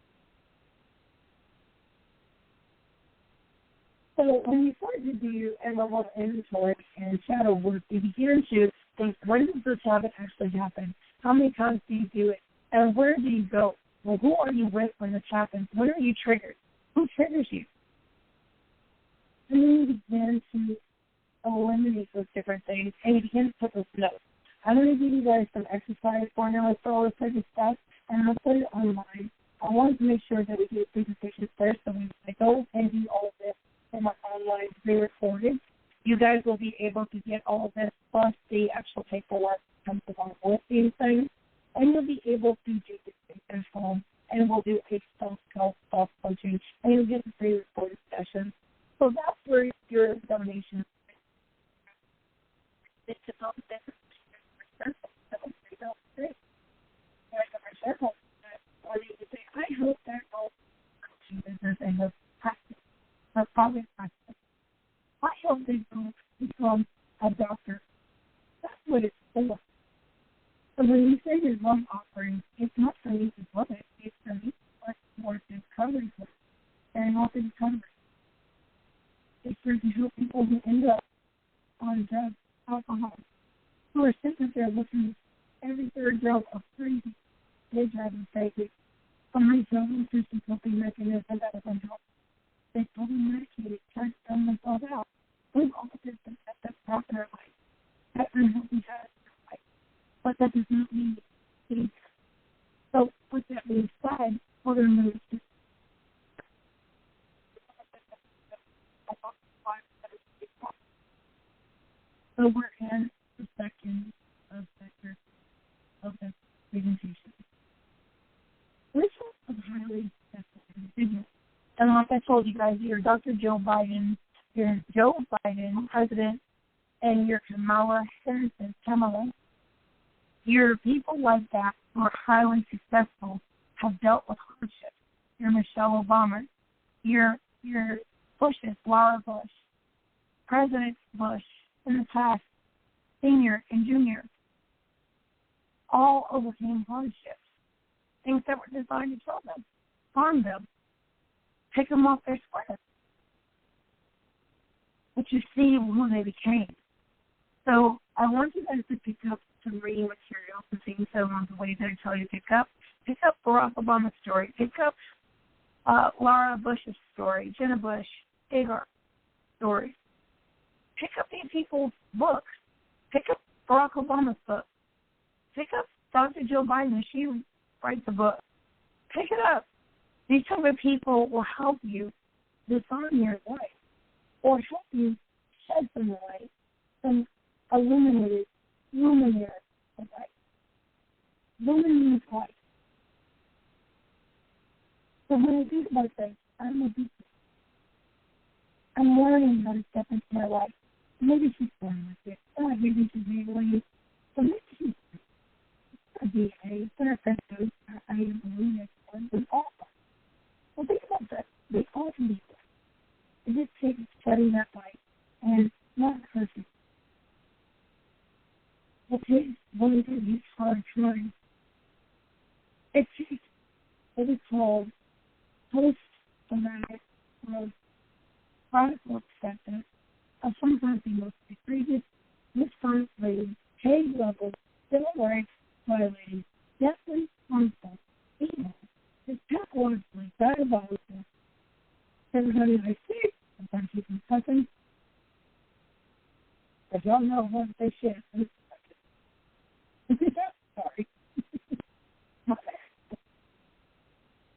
So when you start to do a level of inventory and shadow work, you begin to think, when does this habit actually happen? How many times do you do it? And where do you go? Well, who are you with when this happens? When are you triggered? Who triggers you? And then you begin to eliminate those different things, and you begin to put those notes. I'm going to give you guys some exercise formulas for all this type of stuff, and I'll put it online. I wanted to make sure that we do a presentation first, so when I go and do all of this from our online pre-recorded, you guys will be able to get all of this, plus the actual paperwork comes along with these things, and you'll be able to do this at home, and we'll do a self-coaching, and you'll get the pre-recorded sessions. So that's where your donation is to help this. I hope that all coaching business and the practice, the private practice, I hope they don't become a doctor. That's what it's for. So when you say your love offering, it's not for me to love it. It's for me to work in recovery and help in recovery. It's for to help people who end up on drugs, alcohol, who are sitting there looking every third drug of crazy. They drive and take it. Somebody's going through some coping mechanism that doesn't help. They fully medicated, trying to dumb themselves out. We've all did some that's part in our life. That unhealthy habits in our life. But that does not mean it's. So with that being said, we're going to move to so we're in the second of the presentation. Rituals of highly successful individuals. And like I told you guys, you're Dr. Joe Biden, you're Joe Biden, President, and you're Kamala Harris, you're people like that who are highly successful, have dealt with hardship. You're Michelle Obama. You're Bushes, Laura Bush, President Bush in the past, senior and junior, all overcame hardships, things that were designed to kill them, harm them, take them off their square. But you see who they became. So I want you guys to pick up some reading materials and things along the way that I tell you to pick up. Pick up Barack Obama's story. Pick up Laura Bush's story, Jenna Bush, Hagar story. Pick up these people's books. Pick up Barack Obama's book. Pick up Dr. Jill Biden. She writes a book. Pick it up. These type of people will help you design your life or help you shed some light, some illuminated light. Illuminated light. So when I think about this, I'm a beast. I'm learning how to step into my life. Maybe she's born with it. Or maybe she's able. So maybe she's a DNA. It's in her senses. I am believe it. It's awesome. Well, think about that. They all can be there. It just takes studying that light and not perfect. It takes what it is hard trying. It takes what is called post-traumatic growth, radical acceptance of sometimes the most egregious, mistranslated, high-level, civil rights violating, deathly harmful, evil, just pathologically, diabolical. Everybody I see, sometimes you can cussing, but y'all know what they shit. Sorry.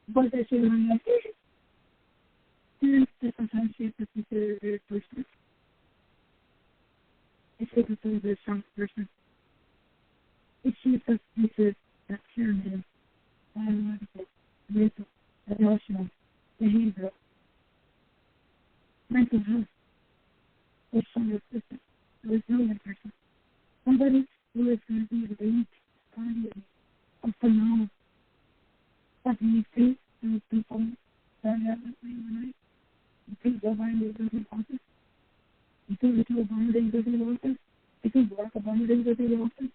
But that shit when I see it. And sometimes she has to consider a good person. If she considers a strong person. If she substitutes that pyramid, biological, mental, emotional, behavioral, mental health, a stronger person, a resilient person, somebody who is going to be the base, guardian of phenomenal. But when you think those people that have that way overnight, you think Joe Biden doesn't want this? You think the Joe Biden doesn't want this? You think Barack Obama doesn't want this?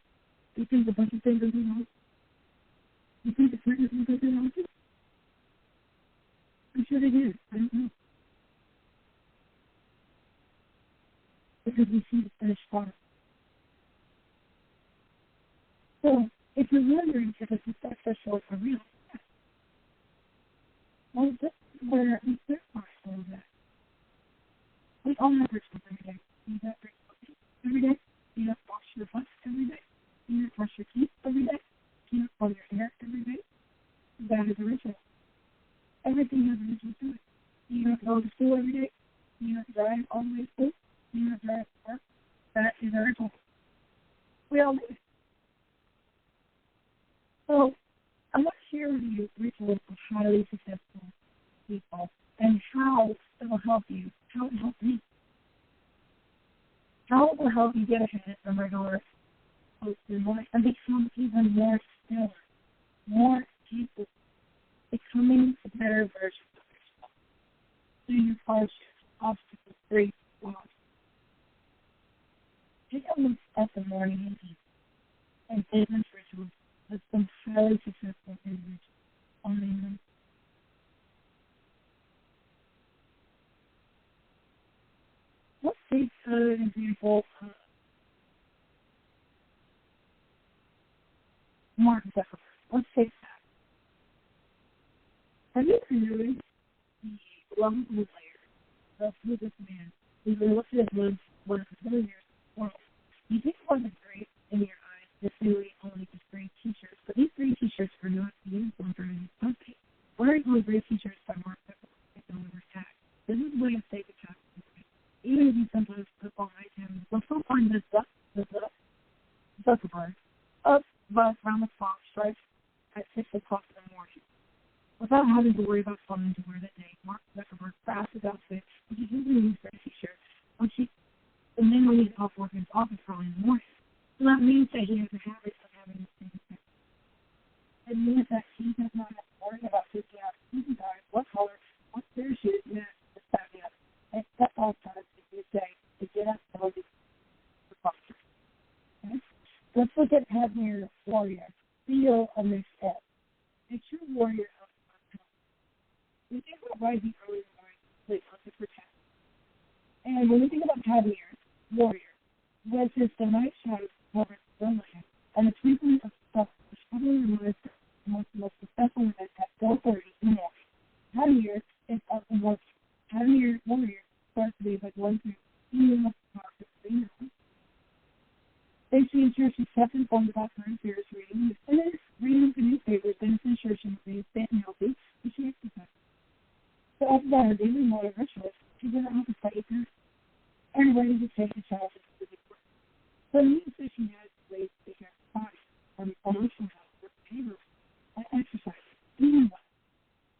You think a bunch of things doesn't want this? You think the Clinton doesn't want this? I'm sure they do. I don't know. Because we see the finished product. So, if you're wondering if a success story for real, well, this is where we start all of that. We all have rituals every day. You have rituals every day. You have to wash your butt every day. You have to brush your teeth every day. You have to comb your hair every day. That is a ritual. Everything has a ritual to it. You have to go to school every day. You have to drive all the way to school. You have to drive to work. That is a ritual. We all do it. So, I want to share with you rituals of highly successful people and how it will help you, how it will help me, how it will help you get ahead from regular posts in life and become even more stellar, more capable, becoming a better version of yourself through your hardships, obstacles, grief, loss. Take a look at the morning and evening and business rituals with some highly successful individuals on them. Let's take an example of Mark Zuckerberg. Let's take that. Have you noticed the level of layer of who this man is? Even looked at his one of his years world. You think it wasn't great in your eyes to see only just green t-shirts, but these green t-shirts are not uniform for any company. Wearing only green t-shirts by Mark Zuckerberg is no longer tag. This is the way I say the tag. Even if you sometimes click on him, you'll still find this Zuckerberg up but around the clock strikes at 6 o'clock in the morning. Without having to worry about something to wear that day, Mark Zuckerberg crafts his outfit, which is usually his gray t-shirt, and then when he's off work in his office early in the morning. So that means that he has a habit of having the same thing. It means that he does not have to worry about 50 hours, what color, what pair of shoes, this, that, the other. At all times, if you say to get up, that would be the posture. Okay? Let's look at having your warrior. Feel a next step. It's your warrior up on top. We think about rising early in the morning, sleep, let's protect. And when we think about having your warrior, was this the night shadows covered the land, and the twinkling of stuff was probably the most successful event at 4:30 in the morning. Having your is up and working. Having your warrior starts to be like one through email, Then she ensures she's kept informed about current affairs, reading the newspapers, then ensures she remains fit and healthy, and she exercises. So after that, her daily morning rituals, she's in the office by 8:30 and ready to take the child to the work. So the means that she has ways to take care of her body, from emotional health, her behavior, and exercise, eating well,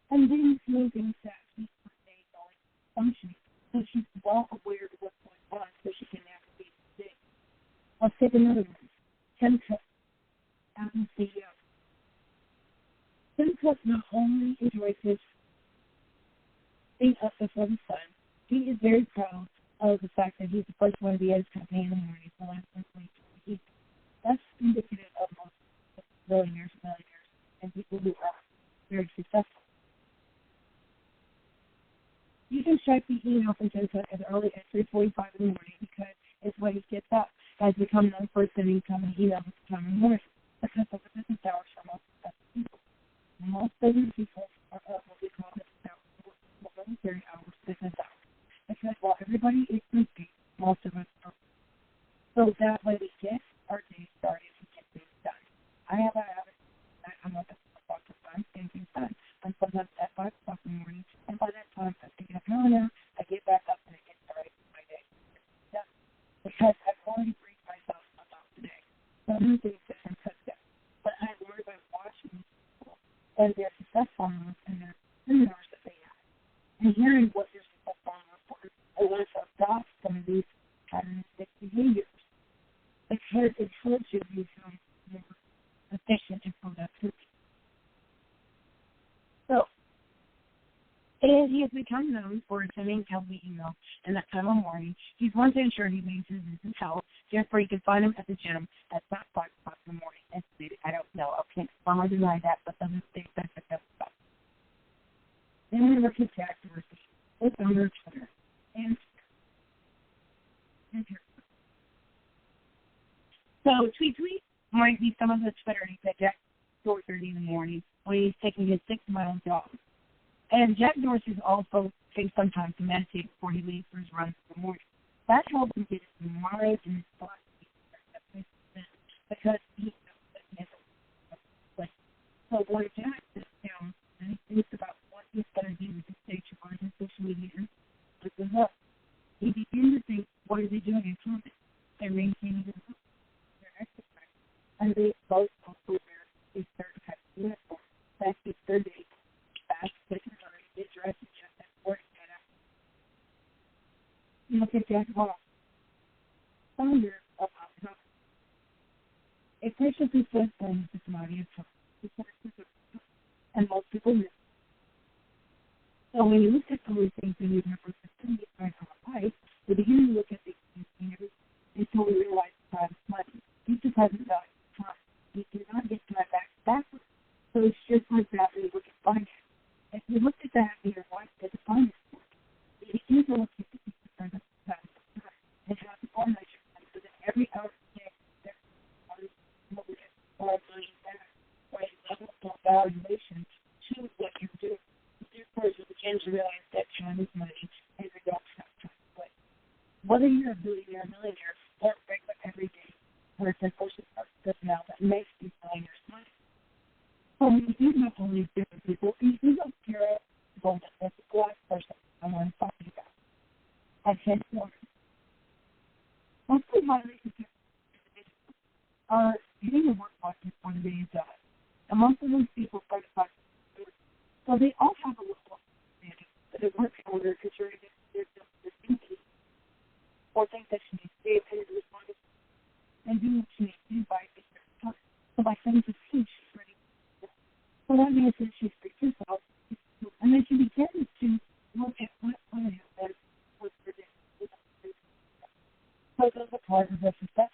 and then doing things that keep her day going, functioning, so she's well aware of what's going on, so she can navigate the day. Let's take another one. Tim Cook, Apple CEO. Tim Cook not only enjoys his being up before the sun, he is very proud of the fact that he's the first one to be at his company in the morning. The last one to be. That's indicative of most billionaires, millionaires, and people who are very successful. You can check the email from Tim Cook as early as 3:45 in the morning because it's when he gets up. Has become known for sending incoming emails at the time of morning because of the business hours for most successful people. Most business people are up what we call business hours, voluntary hours, business hours. Because while everybody is sleeping, most of us are. So that way we get our day started and get things done. I have a habit. I'm up at 4 o'clock time, getting things done. I'm sometimes at 5 o'clock in the morning, and by that time I'm picking up early now. I get back up and I get started with my day. Yeah. Because I've already briefed myself about today. So I'm doing things that I'm touched up. But I learned by watching people and their successful ones and their seminars that they have. And hearing what their successful ones are. I want to adopt some of these patternistic behaviors. Because it helps you become more efficient and productive. So, and he has become known for sending healthy emails in that time of morning. He's one to ensure he maintains his health. Therefore, you can find him at the gym at about 5 o'clock in the morning. And I don't know. I can't confirm or deny that, but doesn't stay that's stuff. Then we look at Jack Dorsey, the founder of Twitter, and here. So, tweet might be some of the Twitter at Jack Dorsey in the morning when he's taking his 6-mile jog. And Jack Dorsey also takes some time to meditate before he leaves for his runs in the morning. That helps him get his mind and his thoughts because he knows that he has a place. So when Jack sits down and he thinks about what he's going to do with his stage on his social media, he begins to think, what is he doing in comment? They're maintaining their health, their exercise, and they both also wear a certain type of uniform that keeps their day fast, quick, and hurry, get dressed, and just that work get out. You look at Jack Hall, founder of Optima. A patient who says things is commodity of time, and most people miss. So when you look at some of the things we need to persistently find our life, we begin to look at these things until we realize time is money. You just haven't got time. You cannot get time backwards. So it's just like that when you look at finance. If you look at that in your life as a finance book, you begin to look at the time and how to organize your money so that every hour of the day there's or a million back or a level of valuation to what you're doing. Therefore, you begin to realize that time is money and you don't have time to play. Whether you're a billionaire, millionaire, or regular everyday person or personnel that makes these billionaires money. So when you do not believe different people, you do not care about that's the last person I want to talk about. I can't work. Most of my relationships are getting a work project on the day of job. And most of those people start to talk. So they all have a little understanding that it works in order to ensure that there's this duty or things that she needs to be able to respond to and do what she needs to do by a certain time. So by saying to see, she's ready. So that means that she speaks herself, and then she begins to look at what I have done with So those are part of the success.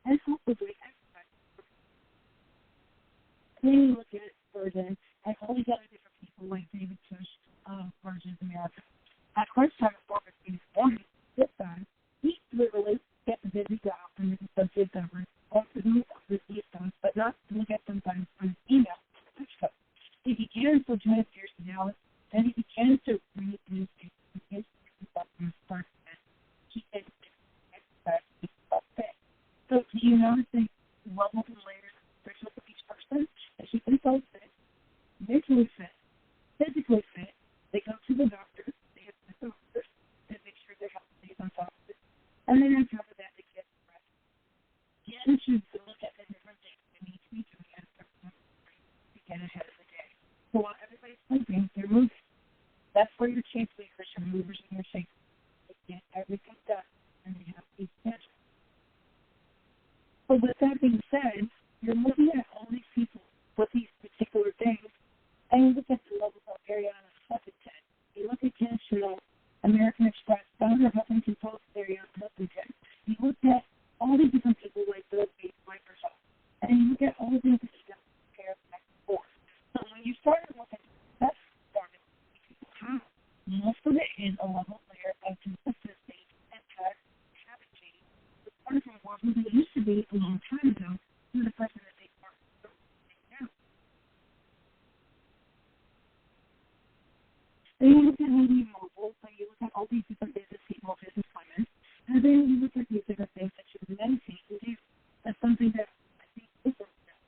And hopefully, then you look at Virgin and all these other different people like David Tush, Virgin America. At first time before he was born, this time, he literally kept a busy job from his associate government or to move up with these things, but not to look at sometimes on his email. He began to address fierce analysis, and he began to read newspapers and his first he said, so do you notice the levels and layers of spiritual of each person? That she can so fit, mentally fit, physically fit. They go to the doctor, they have the doctors to make sure their health stays on top of it. And then on top of that, they get rest. Again, choose to look at the different things they need to be doing at a certain point to get ahead of the day. So while everybody's sleeping, they're moving. That's where your change makers, your movers, and your shakers. They get everything done, and they have a schedule. So with that being said, you're looking at all these people with these particular things, and you look at the level of Ariana Huffington. You look at Ken Chanel, American Express, founder of Huffington Post, Ariana Huffington. You look at all these different people like Bill Gates, Microsoft, and you look at all the things that you got to compare back and forth. So when you start to look at that formula, people have most of it is a level layer of consistency and habit change. It's part of who they used to be a long time ago to the person that they are now. Then you look at maybe mobile, so you look at all these different business people, business women, and then you look at these different things that you meditate and do. That's something that I think is different.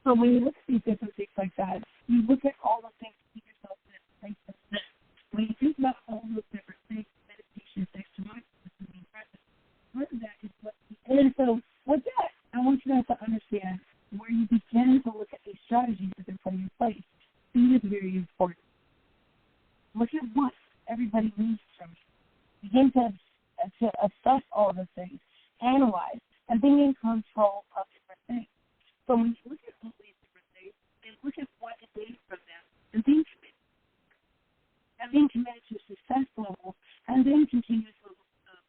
So when you look at these different things like that, you look at all the things to keep yourself in a place of this. When you think about all those different things, meditation, extra mindfulness, and practice, part of that is what. And so with that, I want you guys to understand where you begin to look at these strategies that they're putting in place. Speed is very important. Look at what everybody needs from you. Begin to assess all of the things, analyze, and being in control of different things. So when you look at all these different things, and look at what it needs from them, and being committed. And being committed to success levels, and then continuous levels of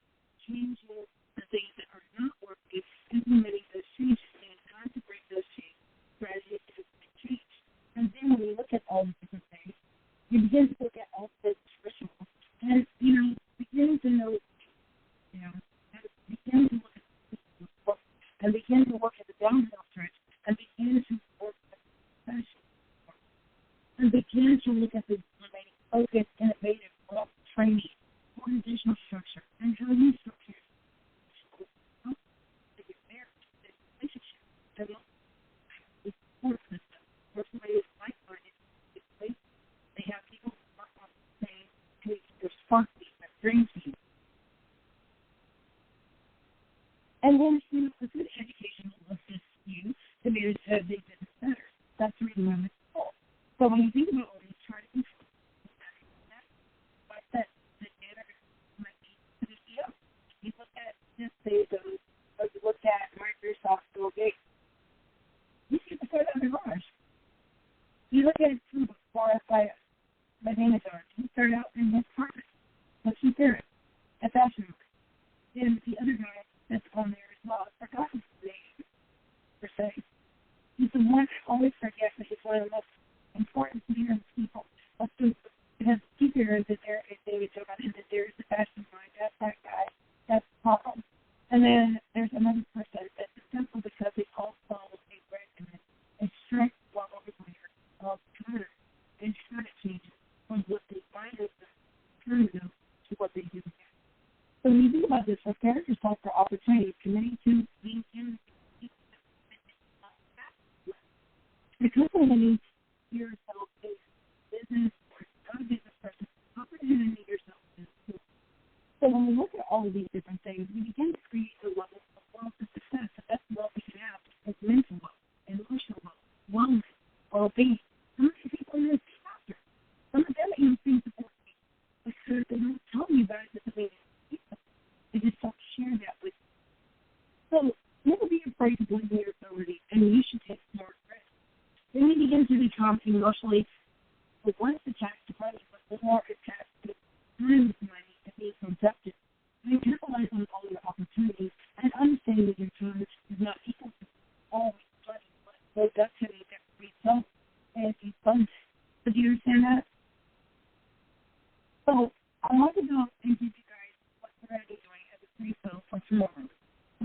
changes, the things that are not working, implementing those changes, and it's time to break those changes, strategies to change. And then when you look at all the different things, you begin to look at all the rituals, and, begin to know, begin to look at the book, and begin to look at the downhill stretch, and begin to work at the session, and begin to look at the remaining focused, innovative, training, organizational structure, and how you structure relationship, the support system, where somebody is like-minded, they have people who work on the same page, their spark team, their dream team. And then, a good education will assist you to manage big business better. That's the reason I'm at school. So when you think about all these, try to control that the janitor might be the CEO. You look at this data, or you look at Microsoft, Bill Gates. These people start out in a garage. You look at it too before by name is Art. He started out in his apartment. Let's keep there. A fashion market. And the other guy that's on there as well, I've forgotten his name, per se. He's the one I always forget, but he's one of the most important leaders people. Because he figures that there is David Jones and that there is the fashion mind. That's that guy. That's Paul. And then there's another person that's simple because they all follow a regimen, a strict level of pattern and strategy from what they find as the alternative to what they do. So when you think about this, prepare yourself for opportunities, committing to being in the company yourself a business or not a business person, opportunity yourself is too. So when we look at all of these different things, we begin to create a level of wealth and success. The best wealth we can have is mental wealth, emotional wealth, wellness, well-being. Some of the people in this chapter, some of them even think support me because they don't tell you about it the way they just don't share that with you. So never be afraid to believe in your ability, and you should take more risks. Then you begin to become emotionally, with less attached to money, but more attached to time, money, and being productive. And capitalize on all your opportunities.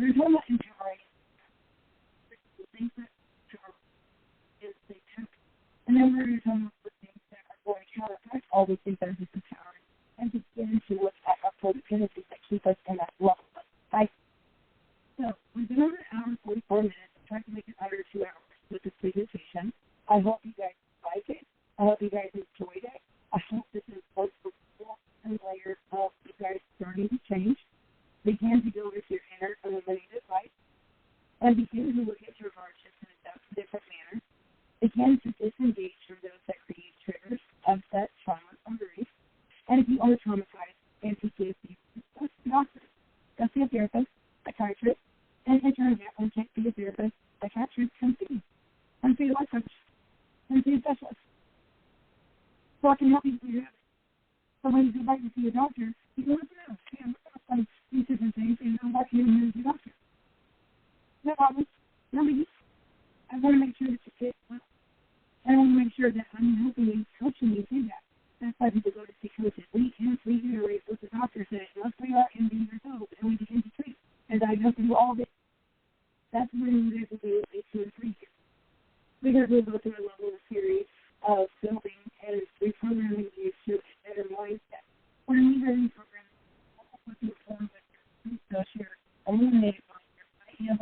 we're talking about empowering. The things that empower is the temp. And then we're going to talk about the things that are going to counteract all the things that are disempowering and begin to look at our codependencies that keep us in that level. Right? So we've been on an hour and 44 minutes. I'm trying to make it under 2 hours with this presentation. I hope you guys like it. I hope you guys enjoyed it. I hope this is both for and layers of you guys starting to change. Begin to go with your inner illuminated light and begin to look at your hardships in a different manner. Begin to disengage from those that create triggers, upset, trauma, or grief. And if you are traumatized and PTSD, go to the doctor. Go see a therapist, psychiatrist, and internet and check be a therapist, psychiatrist, come see. Come see a life coach. Come see a specialist. So I can help you through that. So when you go back to see a doctor, you go, look at that. These different things, and I'm walking in with your doctor. No problem. No biggie. I want to make sure that you fit well. I want to make sure that I'm helping you, coaching you through that. That's why people go to see coaches. We can't reiterate what the doctor said. Unless we are MD ourselves, and we begin to treat and diagnose and do all of it. That's when we have to do a 2 and 3 years. Because we'll go through a level of series of building and reprogramming you to a better mindset. When we are reprogramming, what you form with your research, your illuminated one, your ideal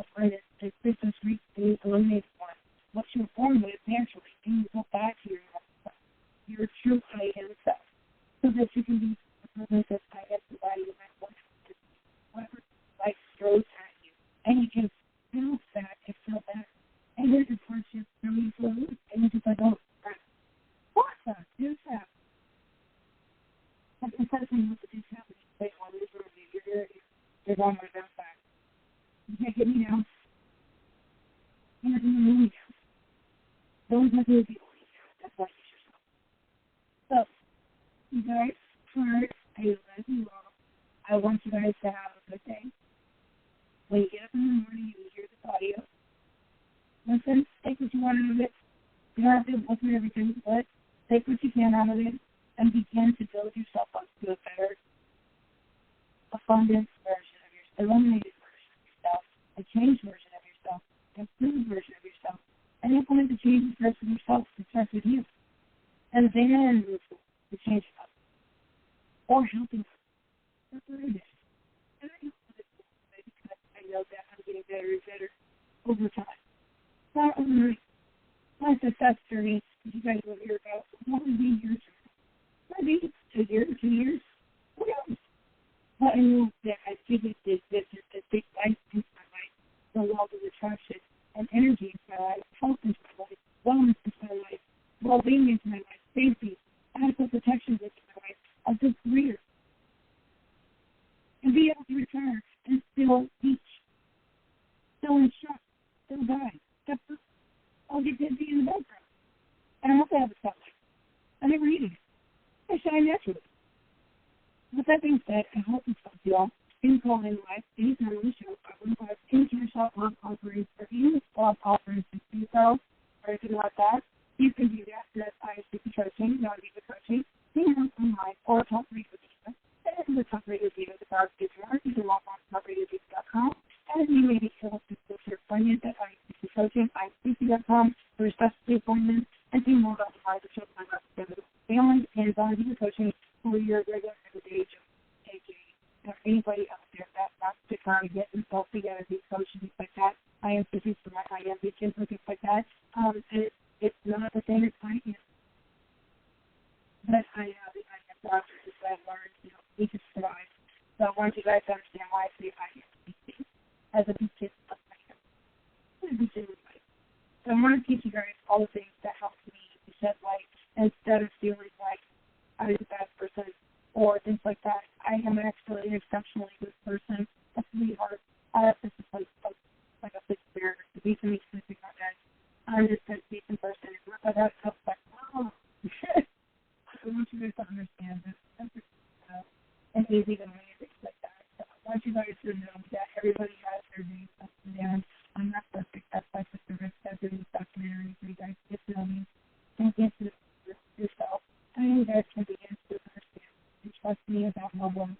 is business reach the illuminated one. What you form with naturally, and you go back to your true I am self, so that you can be the person that I am the body of my life. Whatever life throws at you, and you can bounce back and feel better. And there's a hardship really flows, and you're just like, oh, crap. What's that? Do that. And instead of saying, what the dude's happening, wait, well, this review, you're on my bounce back. You can't get me down. You're not going to move me down. Don't have to be only down. That's why you yourself. So, you guys, first, I love you all. I want you guys to have a good day. When you get up in the morning, you hear this audio. Listen, take what you want out of it. You don't have to listen to everything, but take what you can out of it and begin to build yourself up to a better, abundant version of yourself, illuminated version of yourself, a changed version of yourself, an improved version of yourself, and implement the changes first of yourself to start with you. And then move forward to change others or helping others. That's what it is. And I know that because I know that I'm getting better and better over time. Not overnight. My success journey, you guys will hear about, what would be your journey? Maybe 2 years, 2 years. Who knows? But I know that I figured this big life into my life, the laws of attraction and energy into my life, health into my life, wellness into my life, well-being into my life, safety, adequate protections into my life, a good career. And be able to retire and still teach, still instruct, still guide. I'll get busy in the background. And I also have a spotlight. I never need it. I shine naturally. With that being said, I hope this helps you all. You can call in live anytime on the show. I will have any cash out love offerings or any swap offerings to do so or anything like that. You can do that. That's ISP coaching, not even coaching. You can online or talk radio video. And the talk radio video, the power to get more. You can log on to talkradio.com. And you may be able to book your appointment at ICC Coaching, ICC.com, for your specialty appointments, and see more about the private show plan representative. Family and volunteer coaching for your regular everyday AJ or anybody out there that wants to kind of get themselves together, be coaching, things like that. I am busy for my IM weekends and things like that. And it's not the same as I am. But I have the IM process that I've learned, we can survive. So I want you guys to understand why I say IM. As a beacon of light. So I want to teach you guys all the things that help me to shed light instead of feeling like I was a bad person or things like that. I am actually an exceptionally good person, a sweetheart. This is like a big spirit. The beacon makes me think about that. I'm just a decent person. It's not that I feel like, oh. I want you guys to understand this. And easy to me, things like that. So I want you guys to know that everybody has their days up and down. I'm not perfect. That's why Sister Rick says in this documentary for you guys to get to know me and get to yourself. And you guys can begin to understand and trust me about my one.